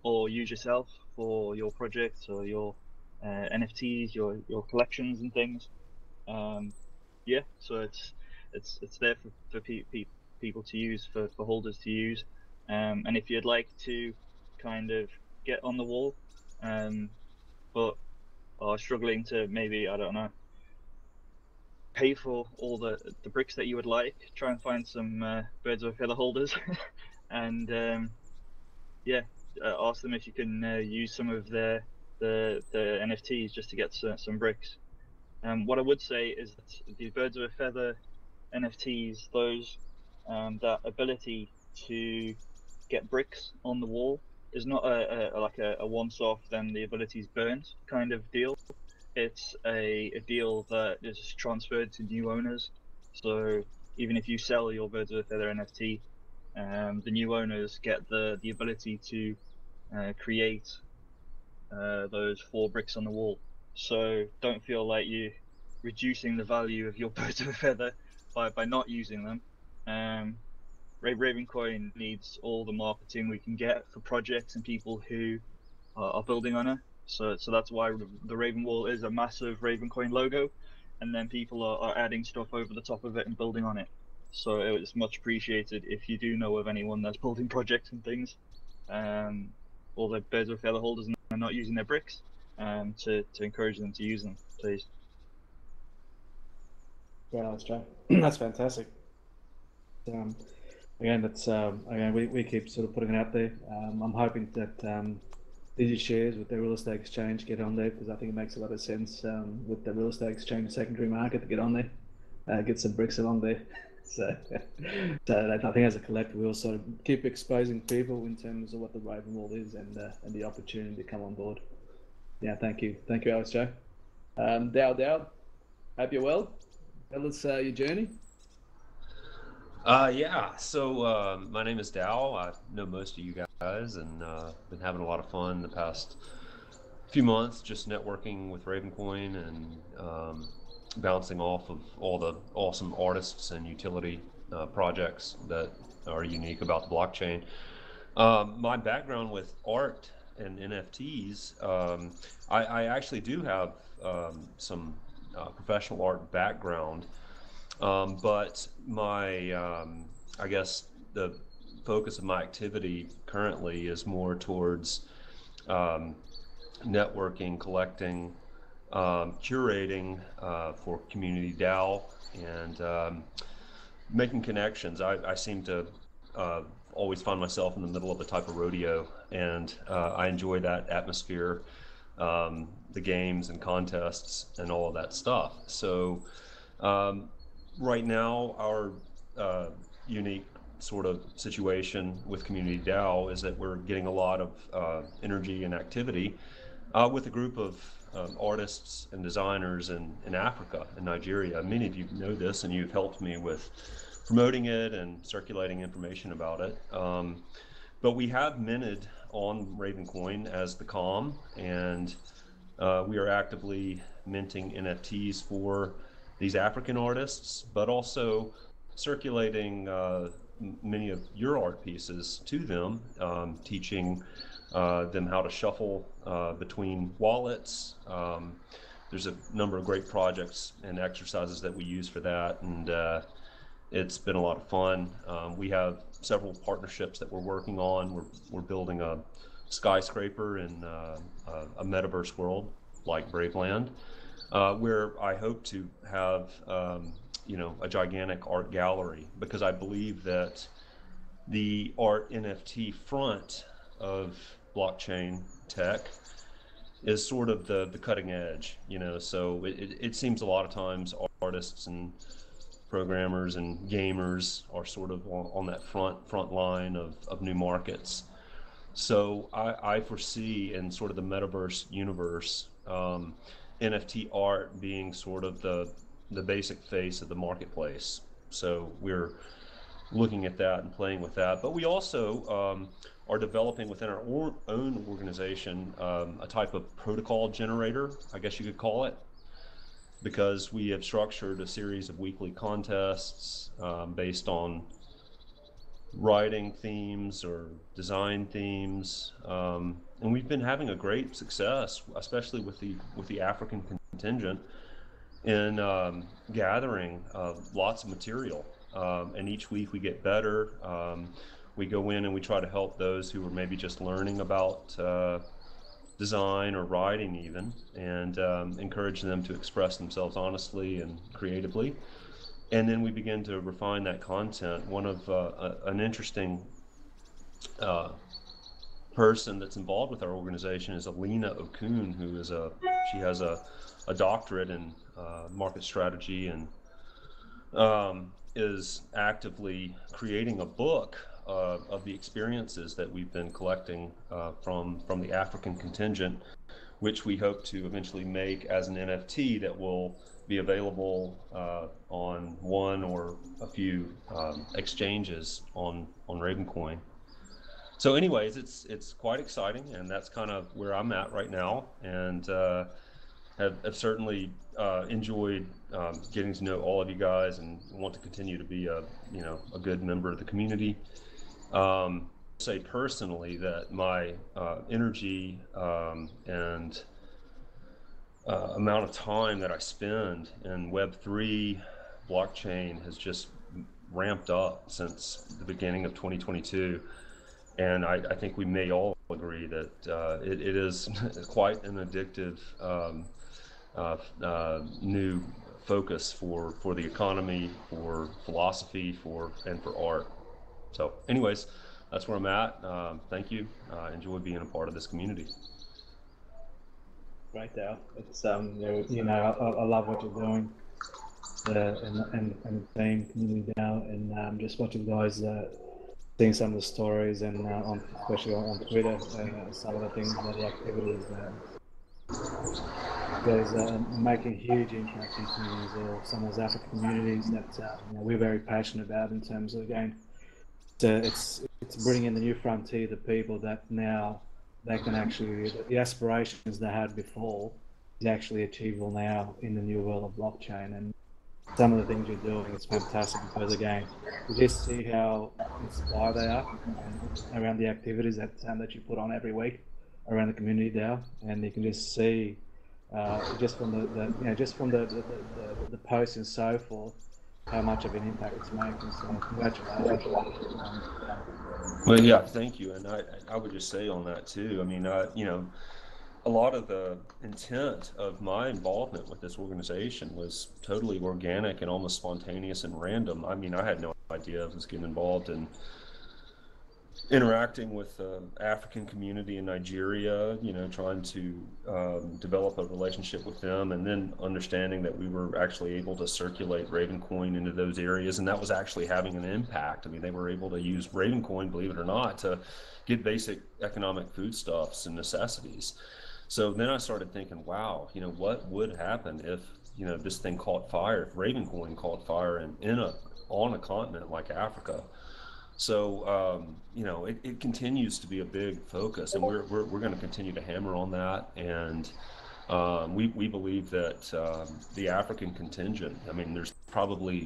or use yourself for your projects or your NFTs, your collections and things. Yeah, so it's there for people to use, for holders to use, and if you'd like to kind of get on the wall, but are struggling to maybe, I don't know, pay for all the bricks that you would like, try and find some birds of a feather holders, and yeah, ask them if you can use some of the NFTs just to get some bricks. What I would say is that the birds of a feather NFTs, those that ability to get bricks on the wall is not like a once-off, then the ability's burnt kind of deal. It's a deal that is transferred to new owners. So even if you sell your birds of a feather NFT, the new owners get the ability to create those 4 bricks on the wall. So don't feel like you're reducing the value of your birds of a feather by not using them. Ravencoin needs all the marketing we can get for projects and people who are building on it. So that's why the Raven Wall is a massive Ravencoin logo, and then people are adding stuff over the top of it and building on it. So it's much appreciated if you do know of anyone that's building projects and things, all the birds of a feather holders and are not using their bricks, to encourage them to use them, please. Yeah, that's true. That's fantastic. Again, that's again we keep sort of putting it out there. I'm hoping that DigiShares with their real estate exchange get on there, because I think it makes a lot of sense with the real estate exchange secondary market to get on there, get some bricks along there. So I think as a collective, we all sort of keep exposing people in terms of what the Raven Wall is and the opportunity to come on board. Yeah, thank you, Alex Joe. Dowd, hope you're well. Tell us your journey. Yeah, so my name is Dow. I know most of you guys, and been having a lot of fun the past few months just networking with Ravencoin and bouncing off of all the awesome artists and utility projects that are unique about the blockchain. My background with art and NFTs, I actually do have some professional art background, but my I guess the focus of my activity currently is more towards networking, collecting, curating for community DAO, and making connections. I seem to always find myself in the middle of a type of rodeo, and I enjoy that atmosphere, the games and contests and all of that stuff. So right now, our unique sort of situation with Community DAO is that we're getting a lot of energy and activity with a group of artists and designers in Africa and Nigeria. Many of you know this, and you've helped me with promoting it and circulating information about it. But we have minted on Ravencoin as the COM, and we are actively minting NFTs for these African artists, but also circulating many of your art pieces to them, teaching them how to shuffle between wallets. There's a number of great projects and exercises that we use for that, and it's been a lot of fun. We have several partnerships that we're working on. We're building a skyscraper in a metaverse world like Braveland, where I hope to have a gigantic art gallery, because I believe that the art NFT front of blockchain tech is sort of the cutting edge, so it seems a lot of times artists and programmers and gamers are sort of on that front line of new markets. So I foresee in sort of the metaverse universe, NFT art being sort of the basic face of the marketplace. So we're looking at that and playing with that. But we also are developing within our own organization a type of protocol generator, I guess you could call it, because we have structured a series of weekly contests based on writing themes or design themes, and we've been having a great success, especially with the African contingent, in gathering lots of material, and each week we get better. We go in and we try to help those who are maybe just learning about design or writing even, and encourage them to express themselves honestly and creatively. And then we begin to refine that content. One of an interesting person that's involved with our organization is Alina Okun, who is she has a doctorate in market strategy, and is actively creating a book of the experiences that we've been collecting from the African contingent, which we hope to eventually make as an NFT that will be available on one or a few exchanges on Ravencoin. So anyways, it's quite exciting, and that's kind of where I'm at right now, and have certainly enjoyed getting to know all of you guys, and want to continue to be a good member of the community. Say personally that my energy and amount of time that I spend in Web3 blockchain has just ramped up since the beginning of 2022. And I think we may all agree that it is quite an addictive new focus for the economy, for philosophy, and for art. So anyways, that's where I'm at. Thank you. Enjoy being a part of this community. Great, Dale. It's I love what you're doing, and the team community now, and just watching guys seeing some of the stories, and especially on Twitter, some of the things, the activities guys making huge impact into some of those African communities that we're very passionate about in terms of, again, it's bringing the new frontier to people that now they can actually, the aspirations they had before is actually achievable now in the new world of blockchain. And some of the things you're doing is fantastic, because again, you just see how inspired they are around the activities that you put on every week. around the community now, and you can just see just from the posts and so forth how much of an impact it's making. So congratulations. Well, yeah, thank you. And I would just say on that too. I mean, a lot of the intent of my involvement with this organization was totally organic and almost spontaneous and random. I mean, I had no idea I was getting involved in interacting with the African community in Nigeria, trying to develop a relationship with them, and then understanding that we were actually able to circulate Ravencoin into those areas, and that was actually having an impact. I mean, they were able to use Ravencoin, believe it or not, to get basic economic foodstuffs and necessities. So then I started thinking, wow, what would happen if, this thing caught fire, if Ravencoin caught fire on a continent like Africa? So, it continues to be a big focus, and we're going to continue to hammer on that. And we believe that the African contingent, I mean,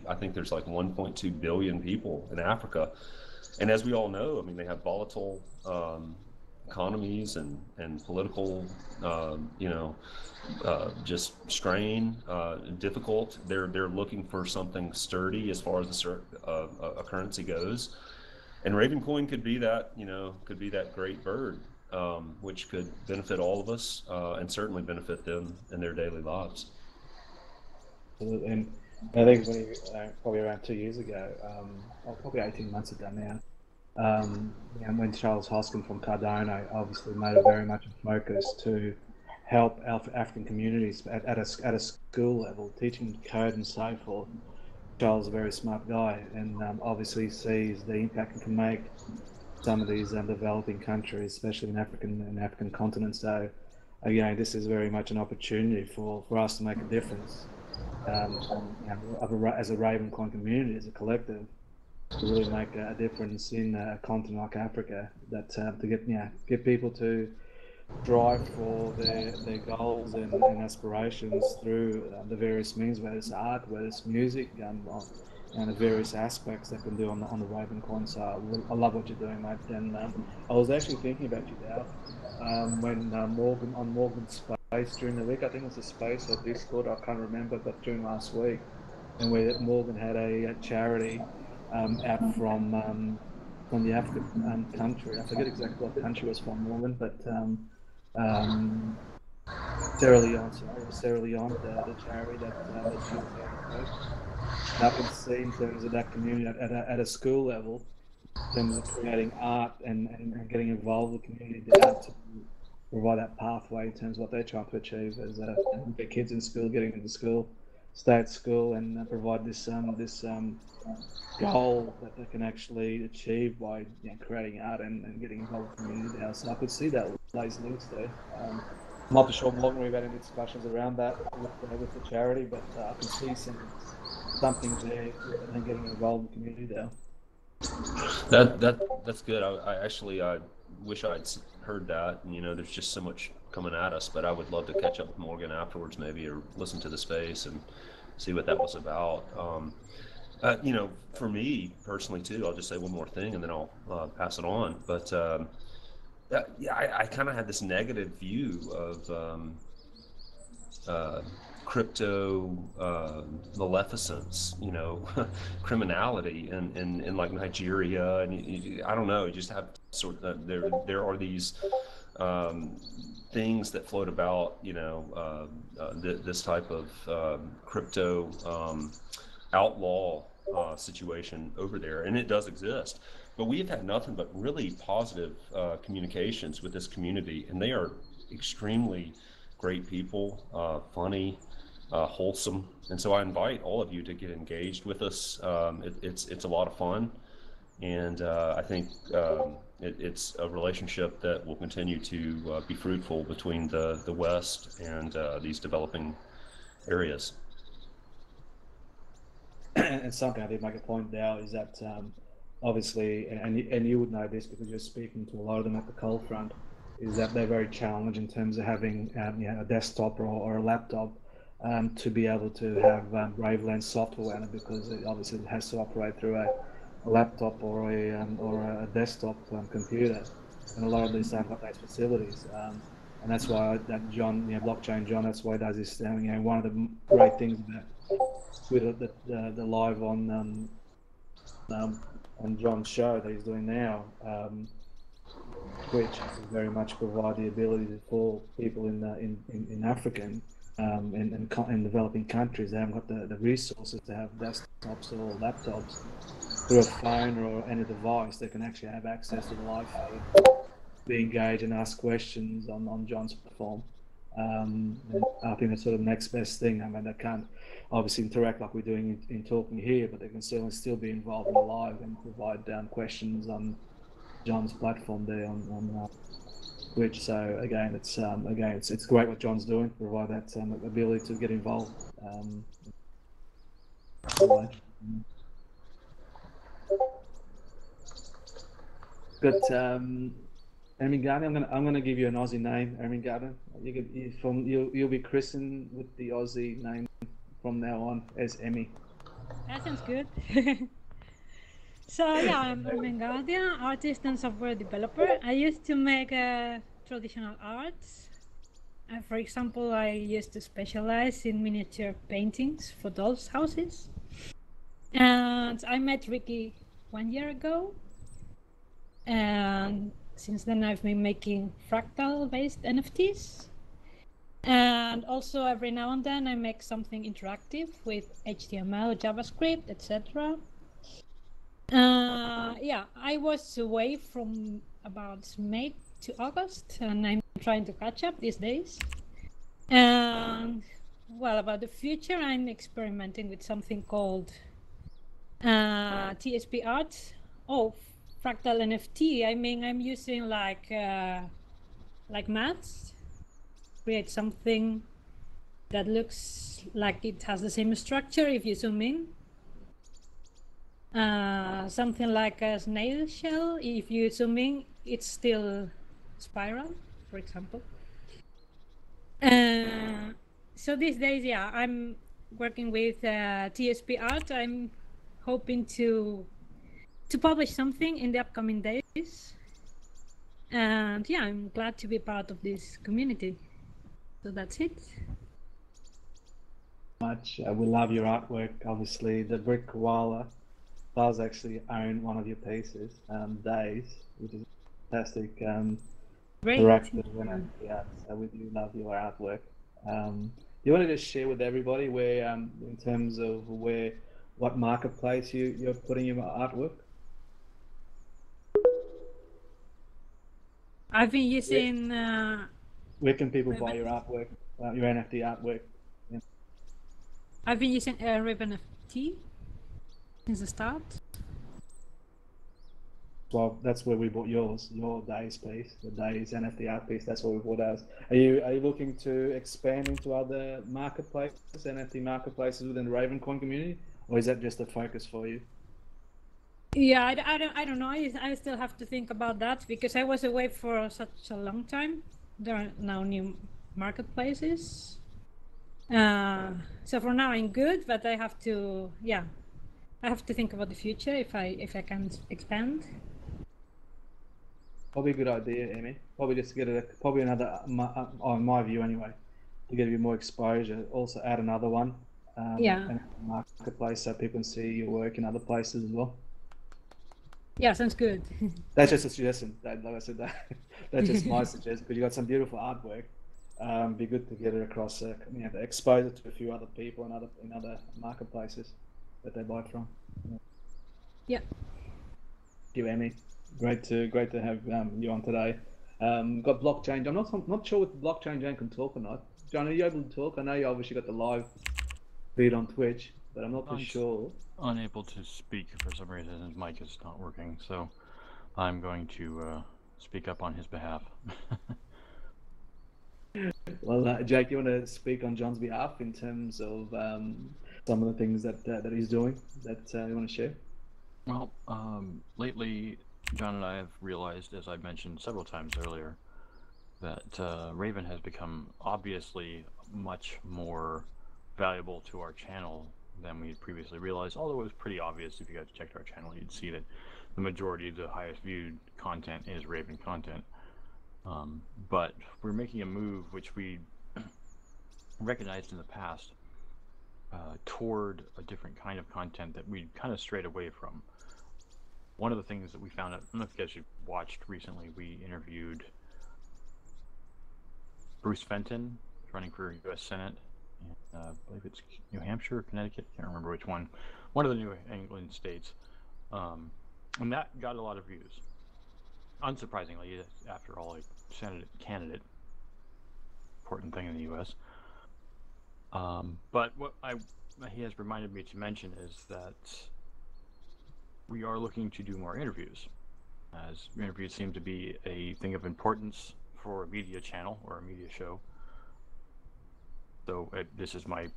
I think there's like 1.2 billion people in Africa. And as we all know, I mean, they have volatile economies and political, just strain, difficult. They're looking for something sturdy as far as a currency goes. And Ravencoin could be that, great bird, which could benefit all of us and certainly benefit them in their daily lives. And I think probably around 2 years ago, or probably 18 months ago now, when Charles Hoskin from Cardano obviously made it very much a focus to help African communities at a school level, teaching code and so forth. Charles is a very smart guy, and obviously sees the impact it can make some of these developing countries, especially in African continent. So again, this is very much an opportunity for us to make a difference as a Ravencoin community, as a collective, to really make a difference in a continent like Africa. That to get people to drive for their goals and aspirations through the various means, whether it's art, whether it's music, and the various aspects they can do on the Ravencoin. So I love what you're doing, mate. And I was actually thinking about you, Dal, when Morgan's space during the week. I think it was a space or Discord, I can't remember, but during last week, and where Morgan had a charity out from the African country. I forget exactly what country it was from, Morgan, but Sierra Leone, the charity that she was going to. And I can see in terms of that community at a school level, in terms of creating art and getting involved with the community down to provide that pathway in terms of what they're trying to achieve as their kids in school, getting into school, stay at school, and provide this goal that they can actually achieve by creating art and getting involved with the community now. So I could see that lays links there. I'm not sure, Morgan, we've had any discussions around that with the charity, but I can see something there and getting involved in the community now. That's good. I wish I'd heard that. And, there's just so much coming at us, but I would love to catch up with Morgan afterwards, maybe, or listen to the space and see what that was about. For me personally too, I'll just say one more thing and then I'll pass it on. But I kind of had this negative view of crypto maleficence, criminality in like Nigeria, and I don't know, you just have sort of there are these things that float about, this type of crypto outlaw situation over there, and it does exist. But we have had nothing but really positive communications with this community, and they are extremely great people, funny, wholesome, and so I invite all of you to get engaged with us. It's a lot of fun, and I think it's a relationship that will continue to be fruitful between the West and these developing areas. And something I did make a point now is that obviously, and you would know this because you're speaking to a lot of them at the cold front, is that they're very challenged in terms of having a desktop or a laptop to be able to have Braveland software on it, because it obviously has to operate through a laptop or a desktop computer. and a lot of these don't have those facilities. And that's why that John, blockchain John, that's why he does this. One of the great things about with the live on John's show that he's doing now, Twitch, is very much provide the ability for people in Africa and developing countries that haven't got the resources to have desktops or laptops through a phone or any device. They can actually have access to the live feed, be engaged and ask questions on John's platform. And I think that's sort of the next best thing. I mean, they can't obviously interact like we're doing in talking here, but they can certainly still be involved in the live and provide questions on John's platform there on Twitch. So again, it's great what John's doing, provide that ability to get involved. But Ermengarde, I'm gonna give you an Aussie name, Ermengarde. You'll be christened with the Aussie name from now on as Emmy. That sounds good. So yeah, I'm Ermengarde, artist and software developer. I used to make traditional arts. For example, I used to specialize in miniature paintings for dolls' houses. And I met Ricky 1 year ago. And since then I've been making fractal-based NFTs. And also every now and then I make something interactive with HTML, JavaScript, etc. Yeah, I was away from about May to August, and I'm trying to catch up these days. And well, about the future, I'm experimenting with something called TSP art. Oh, fractal NFT. I mean, I'm using like maths, create something that looks like it has the same structure if you zoom in. Something like a snail shell, if you zoom in, it's still spiral, for example. So these days, yeah, I'm working with TSP art. I'm hoping to publish something in the upcoming days. And yeah, I'm glad to be part of this community. So that's it. Much. We love your artwork. Obviously, the brick koala does actually own one of your pieces, Days, which is fantastic character. Yeah, so we do love your artwork. You want to just share with everybody where, in terms of what marketplace you're putting your artwork? I've been using. Where can people buy your artwork, your NFT artwork? Yeah. I've been using Raven NFT since the start. Well, that's where we bought your Days piece, the Days NFT art piece. That's what we bought ours. Are you looking to expand into other marketplaces, NFT marketplaces within the Ravencoin community, or is that just a focus for you? Yeah, I don't know. I still have to think about that because I was away for such a long time. There are now new marketplaces. So for now I'm good, but I have to think about the future if I can expand. Probably a good idea, Emmy. Probably just to get another, on my view anyway, to get a bit more exposure. Also add another one, marketplace so people can see your work in other places as well. Yeah, sounds good. That's just a suggestion. Like I said, that's just my suggestion. Because you got some beautiful artwork. Be good to get it across, expose it to a few other people in other marketplaces that they buy from. Yeah. Thank you, Emmy. Great to have you on today. Got blockchain. I'm not sure what blockchain Jane can talk or not. John, are you able to talk? I know you obviously got the live feed on Twitch, but I'm not too sure. Unable to speak for some reason. His mic is not working, so I'm going to speak up on his behalf. Well, Jake, you want to speak on John's behalf in terms of some of the things that he's doing that you want to share? Well, lately, John and I have realized, as I mentioned several times earlier, that Raven has become obviously much more valuable to our channel than we had previously realized, although it was pretty obvious if you guys checked our channel, you'd see that the majority of the highest viewed content is Raven content. But we're making a move which we recognized in the past toward a different kind of content that we kind of strayed away from. One of the things that we found out, I don't know if you guys have watched recently, we interviewed Bruce Fenton, running for U.S. Senate. I believe it's New Hampshire or Connecticut, I can't remember which one. One of the New England states. And that got a lot of views. Unsurprisingly, after all, a Senate candidate, important thing in the U.S. But what he has reminded me to mention is that we are looking to do more interviews, as interviews seem to be a thing of importance for a media channel or a media show. So this is my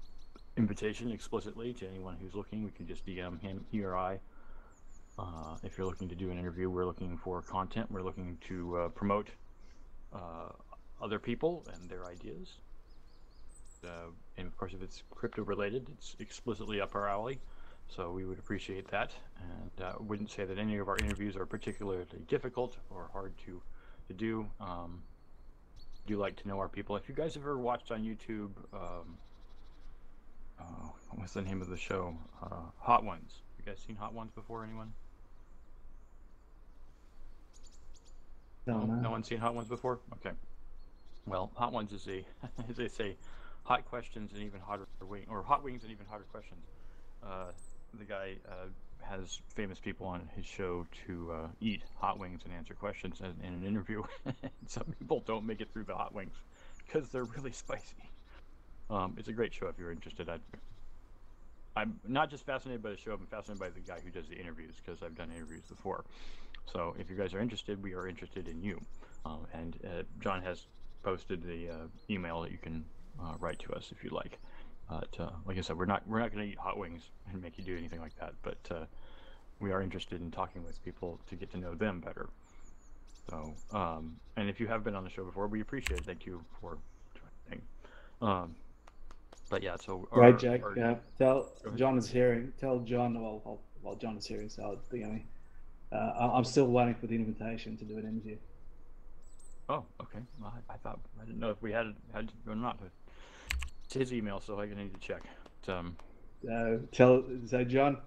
invitation explicitly to anyone who's looking. We can just DM him, he or I. If you're looking to do an interview, we're looking for content. We're looking to promote other people and their ideas. And of course, if it's crypto related, it's explicitly up our alley. So we would appreciate that. And I wouldn't say that any of our interviews are particularly difficult or hard to do. Do like to know our people. If you guys have ever watched on YouTube, what's the name of the show? Hot Ones. You guys seen Hot Ones before, anyone? No one's seen Hot Ones before? Okay. Well, Hot Ones is a, as they say, hot questions and even hotter wings, or hot wings and even hotter questions. The guy has famous people on his show to eat hot wings and answer questions in an interview. Some people don't make it through the hot wings because they're really spicy. It's a great show if you're interested. I'm not just fascinated by the show, I'm fascinated by the guy who does the interviews because I've done interviews before. So if you guys are interested, we are interested in you. And John has posted the email that you can write to us if you like. Like I said, we're not going to eat hot wings and make you do anything like that, but we are interested in talking with people to get to know them better. So, and if you have been on the show before, we appreciate it. Thank you for joining. But yeah, so right, Jack. Tell John is hearing. Tell John while John is hearing. So I'm still waiting for the invitation to do an interview. Oh, okay. Well, I didn't know if we had or not. But it's his email, so I need to check. So John,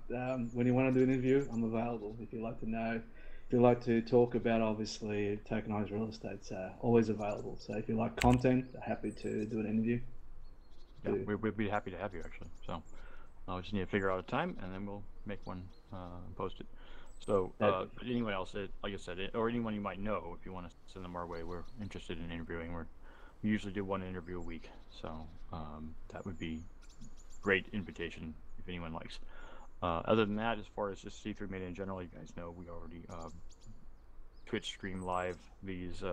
when you want to do an interview, I'm available. If you'd like to know, if you'd like to talk about obviously tokenized real estate, always available. So if you like content, happy to do an interview. Yeah, we'd be happy to have you actually. So I just need to figure out a time, and then we'll make one and post it. So anyone else, like I said, or anyone you might know, if you want to send them our way, we're interested in interviewing. We usually do one interview a week, so that would be great invitation if anyone likes. Other than that, as far as just C3 Media in general, you guys know we already Twitch stream live these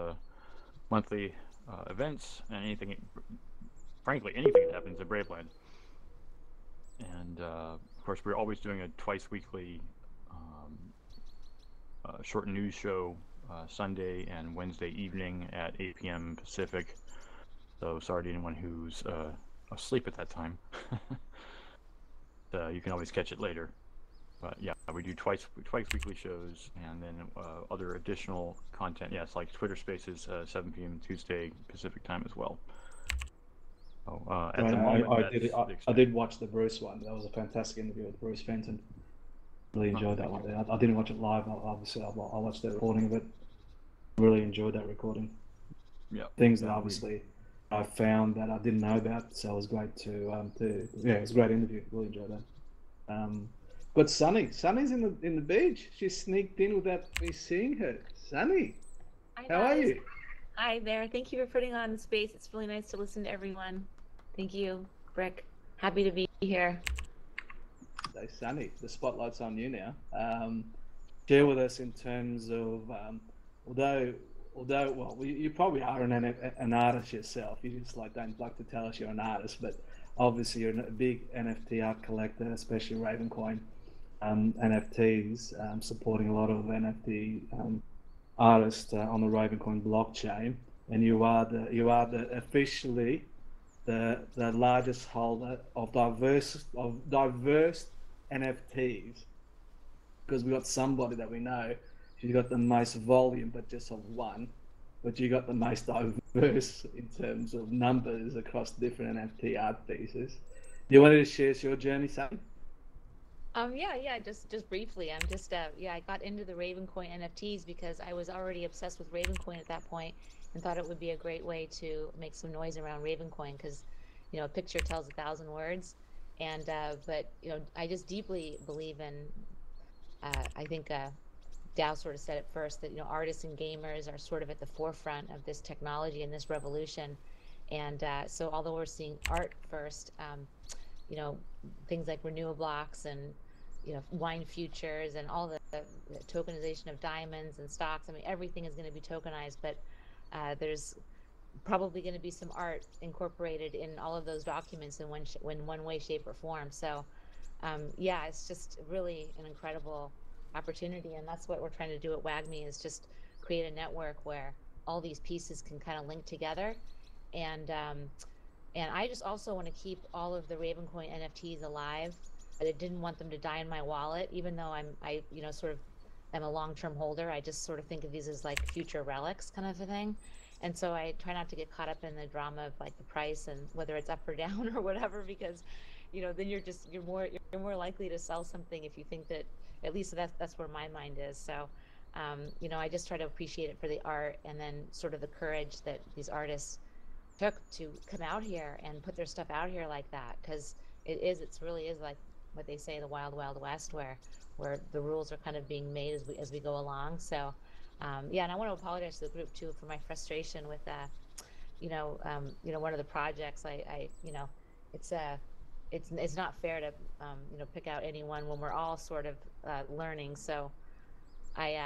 monthly events and anything, frankly, anything that happens at Braveland. And of course, we're always doing a twice weekly short news show Sunday and Wednesday evening at 8 p.m. Pacific. So sorry to anyone who's asleep at that time. You can always catch it later. But yeah, we do twice weekly shows, and then other additional content. Yes, like Twitter Spaces, 7 p.m. Tuesday Pacific time as well. So, at the moment, I did watch the Bruce one. That was a fantastic interview with Bruce Fenton. Really enjoyed that one. I didn't watch it live. Obviously, I watched the recording of it. Really enjoyed that recording. Yeah. Things that obviously I found that I didn't know about, so it was great to it was a great interview. Really enjoyed that. But Sunny's in the beach. She sneaked in without me seeing her. Sunny, how are you? Hi there. Thank you for putting on the space. It's really nice to listen to everyone. Thank you, Brick. Happy to be here. So Sunny, the spotlight's on you now. Share with us in terms of although well, you probably are an artist yourself. You just don't like to tell us you're an artist, but obviously you're a big NFT art collector, especially Ravencoin NFTs, supporting a lot of NFT artists on the Ravencoin blockchain, and you are officially the largest holder of diverse NFTs because we got somebody that we know. She's got the most volume, but just of one. But you got the most diverse in terms of numbers across different NFT art pieces. You wanted to share your journey, Sam? Yeah, just briefly. I got into the Ravencoin NFTs because I was already obsessed with Ravencoin at that point and thought it would be a great way to make some noise around Ravencoin because, a picture tells 1,000 words. And, but, I just deeply believe in, I think, Dow sort of said it first that, artists and gamers are sort of at the forefront of this technology and this revolution. And so although we're seeing art first, things like renewal blocks and wine futures and all the tokenization of diamonds and stocks. I mean, everything is going to be tokenized, but there's probably going to be some art incorporated in all of those documents in one way, shape, or form. So, yeah, it's just really an incredible opportunity, and that's what we're trying to do at WAGMI is just create a network where all these pieces can kind of link together, and I just also want to keep all of the Ravencoin NFTs alive. I didn't want them to die in my wallet, even though I sort of am a long-term holder. I just sort of think of these as like future relics kind of a thing. And so I try not to get caught up in the drama of like the price and whether it's up or down or whatever, because, then you're more likely to sell something if you think that, at least that's where my mind is. So, I just try to appreciate it for the art and then sort of the courage that these artists took to come out here and put their stuff out here like that, because it really is like what they say, the wild west, where the rules are kind of being made as we go along. So and I want to apologize to the group too for my frustration with one of the projects. It's not fair to pick out anyone when we're all sort of learning. So I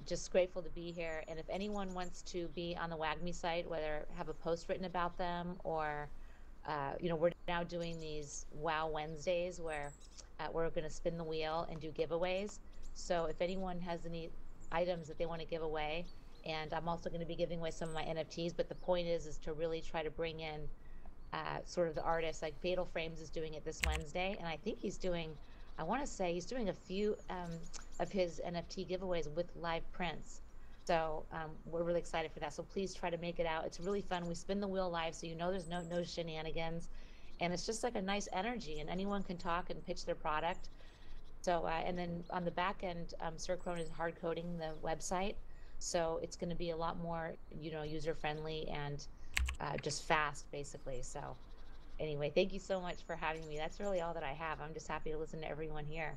just grateful to be here. And if anyone wants to be on the WAGMI site, whether have a post written about them or, we're now doing these Wow Wednesdays where we're going to spin the wheel and do giveaways. So if anyone has any items that they want to give away, and I'm also going to be giving away some of my NFTs, but the point is to really try to bring in sort of the artists. Like Fatal Frames is doing it this Wednesday, and I think I want to say he's doing a few of his NFT giveaways with live prints. So we're really excited for that. So please try to make it out. It's really fun. We spin the wheel live, so there's no shenanigans, and it's just like a nice energy, and anyone can talk and pitch their product. So and then on the back end, Sir Crone is hard coding the website, so it's going to be a lot more user friendly and just fast, basically. So anyway, thank you so much for having me. That's really all that I have. I'm just happy to listen to everyone here.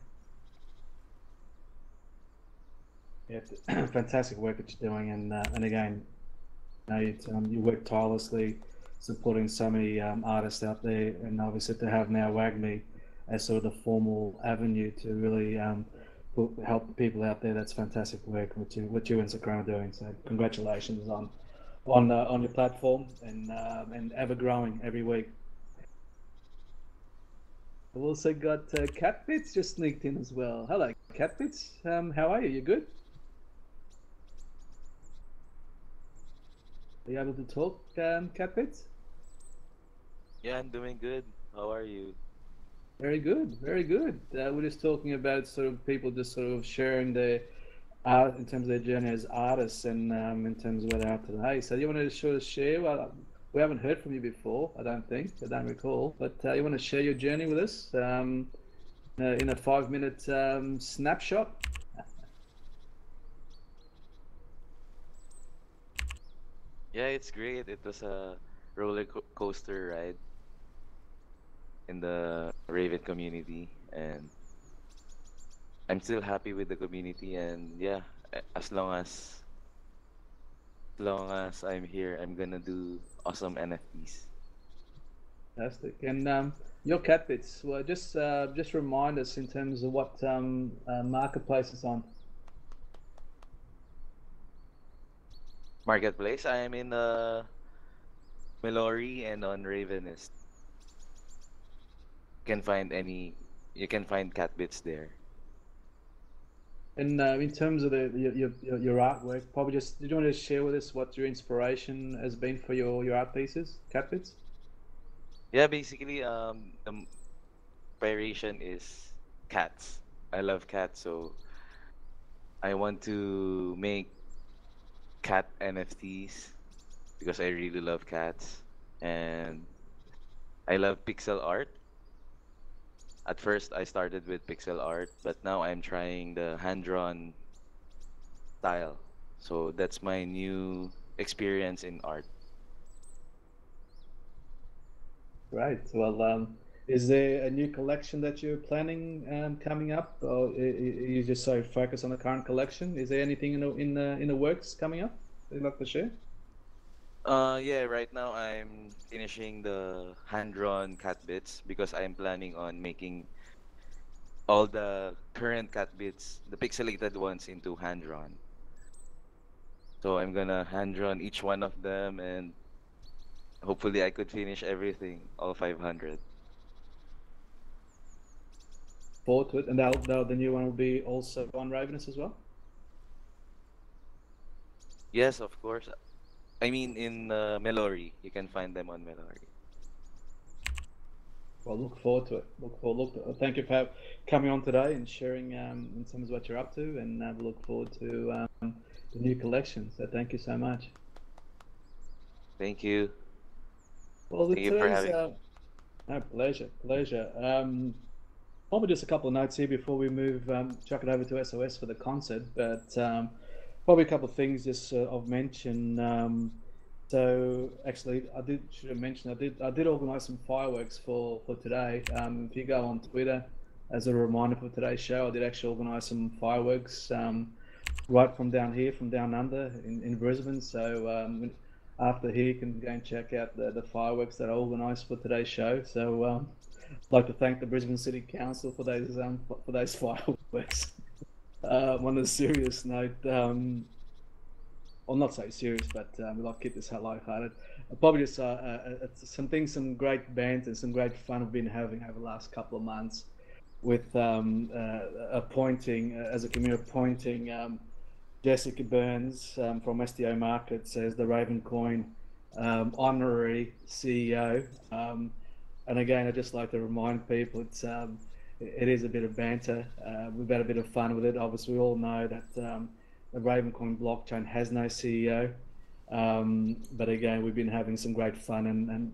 Yeah, fantastic work that you're doing, and again, you work tirelessly supporting so many artists out there, and obviously to have now WAGMI as sort of the formal avenue to really help people out there. That's fantastic work what you and Sakura are doing. So congratulations on your platform and ever growing every week. I've also got Catbits just sneaked in as well. Hello, Catbits. How are you? You good? Are you able to talk, Catbits? Yeah, I'm doing good. How are you? Very good, very good. We're just talking about sort of people just sort of sharing their art in terms of their journey as artists and in terms of where they are today. So you want to sort of share? Well, we haven't heard from you before, I don't recall, but you want to share your journey with us in a 5-minute snapshot? Yeah, it's great. It was a coaster ride in the Raven community, and I'm still happy with the community. And yeah, as long as I'm here, I'm gonna do awesome NFTs. Fantastic. And your Catbits, well, just remind us in terms of what marketplace is on. Marketplace. I am in Melori and on Ravenist. You can find Catbits there. And in terms of your artwork, probably just did you want to share with us what your inspiration has been for your art pieces, Catbits? Yeah, basically, the inspiration is cats. I love cats, so I want to make cat NFTs because I really love cats, and I love pixel art. At first, I started with pixel art, but now I'm trying the hand-drawn style. So that's my new experience in art. Great. Well, is there a new collection that you're planning coming up, or you just so focus on the current collection? Is there anything in the works coming up that you'd like to share? Yeah, right now I'm finishing the hand-drawn cat bits because I'm planning on making all the current cat bits, the pixelated ones, into hand-drawn. So I'm gonna hand-drawn each one of them, and hopefully I could finish everything, all 500. Forward to it, and the new one will be also on Ravenous as well. Yes, of course. I mean, in Melori, you can find them on Melori. Well, look forward to it. Thank you for coming on today and sharing some of what you're up to, and we look forward to the new collection. So thank you so much. Thank you. Well, Thank you for today's having. no, pleasure. Probably just a couple of notes here before we move, chuck it over to SOS for the concert. But probably a couple of things just of mention. So actually, should have mentioned I did organise some fireworks for today. If you go on Twitter, as a reminder for today's show, I did actually organise some fireworks right from down here, from down under in Brisbane. So after here, you can go and check out the fireworks that I organised for today's show. So I'd like to thank the Brisbane City Council for those fireworks. On a serious note, well, not so serious, but we like to keep this light-hearted. Probably just some great bands and some great fun we've been having over the last couple of months with appointing, as a community, appointing Jessica Burns from STO Markets as the Ravencoin honorary CEO. And again, I'd just like to remind people it is a bit of banter. We've had a bit of fun with it. Obviously, we all know that the Ravencoin blockchain has no CEO. But again, we've been having some great fun, and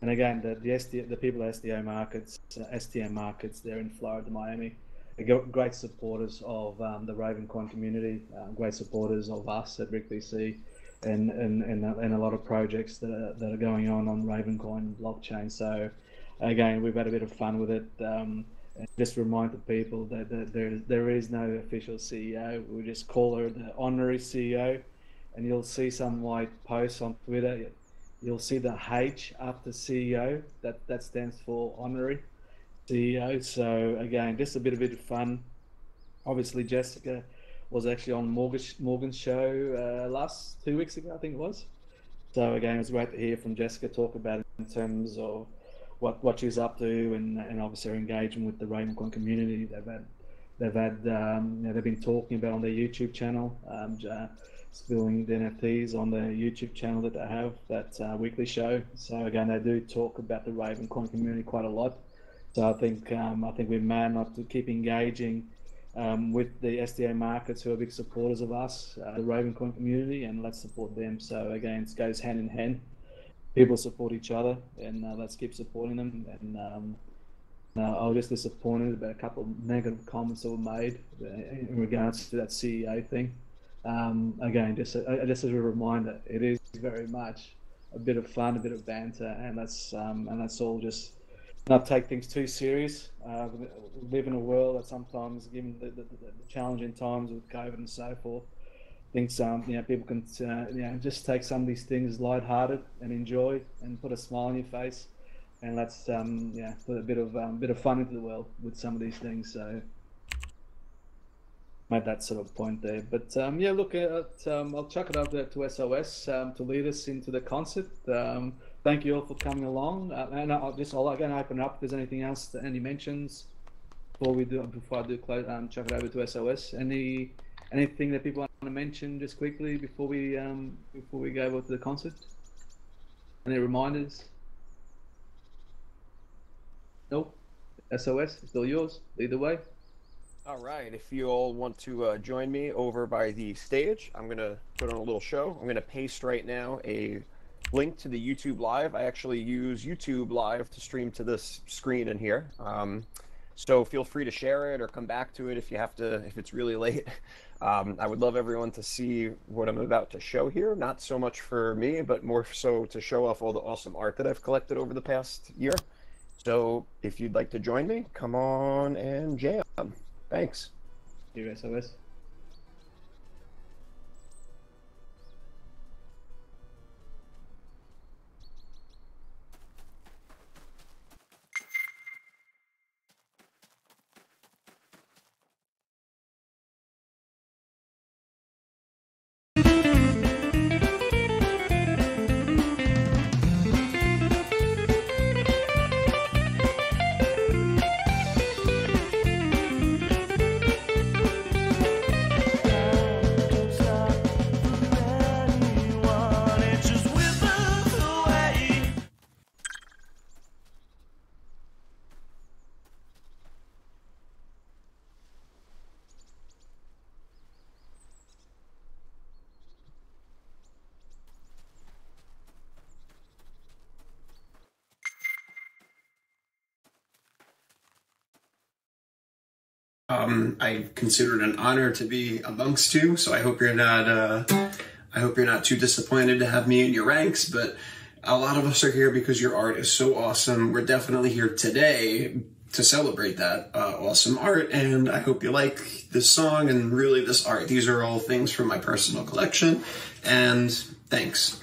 again, the people at STO Markets, STM Markets there in Florida, Miami, are great supporters of the Ravencoin community, great supporters of us at RickBC, and a lot of projects that are going on Ravencoin blockchain. So again, we've had a bit of fun with it. Just remind the people that there is no official CEO. We just call her the honorary CEO, and you'll see some white posts on Twitter. You'll see the H after CEO. That stands for honorary CEO. So again, just a bit of fun. Obviously, Jessica was actually on Morgan's show last 2 weeks ago, I think it was. So again, it's great to hear from Jessica talk about it in terms of what she's up to, and obviously her engagement with the Ravencoin community. They've been talking about on their YouTube channel, spilling the NFTs on their YouTube channel that they have, that weekly show. So again, they do talk about the Ravencoin community quite a lot. So I think we're mad not to keep engaging with the SDA Markets, who are big supporters of us, the Ravencoin community, and let's support them. So again, it goes hand in hand. People support each other, and let's keep supporting them. And I was just disappointed about a couple of negative comments that were made in regards to that CEO thing. Again, just as a reminder, it is very much a bit of fun, a bit of banter, and that's all. Just not take things too serious. We live in a world that sometimes, given the challenging times with COVID and so forth, thinks people can just take some of these things lighthearted and enjoy, and put a smile on your face, and let's put a bit of fun into the world with some of these things. So made that sort of point there. But look, I'll chuck it over to SOS to lead us into the concert. Thank you all for coming along, and I'll again open up if there's anything else that Andy mentions before I do close. Chuck it over to SOS. Anything that people want to mention just quickly before we go over to the concert? Any reminders? Nope. SOS, it's all yours. Lead the way. All right, if you all want to join me over by the stage, I'm going to put on a little show. I'm going to paste right now a link to the YouTube Live. I actually use YouTube Live to stream to this screen in here. So feel free to share it or come back to it if you have to, if it's really late. I would love everyone to see what I'm about to show here. Not so much for me, but more so to show off all the awesome art that I've collected over the past year. So if you'd like to join me, come on and jam. Thanks. USOS. I consider it an honor to be amongst you, so I hope you're not too disappointed to have me in your ranks, but a lot of us are here because your art is so awesome. We're definitely here today to celebrate that awesome art, and I hope you like this song and really this art. These are all things from my personal collection, and thanks.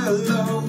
Hello.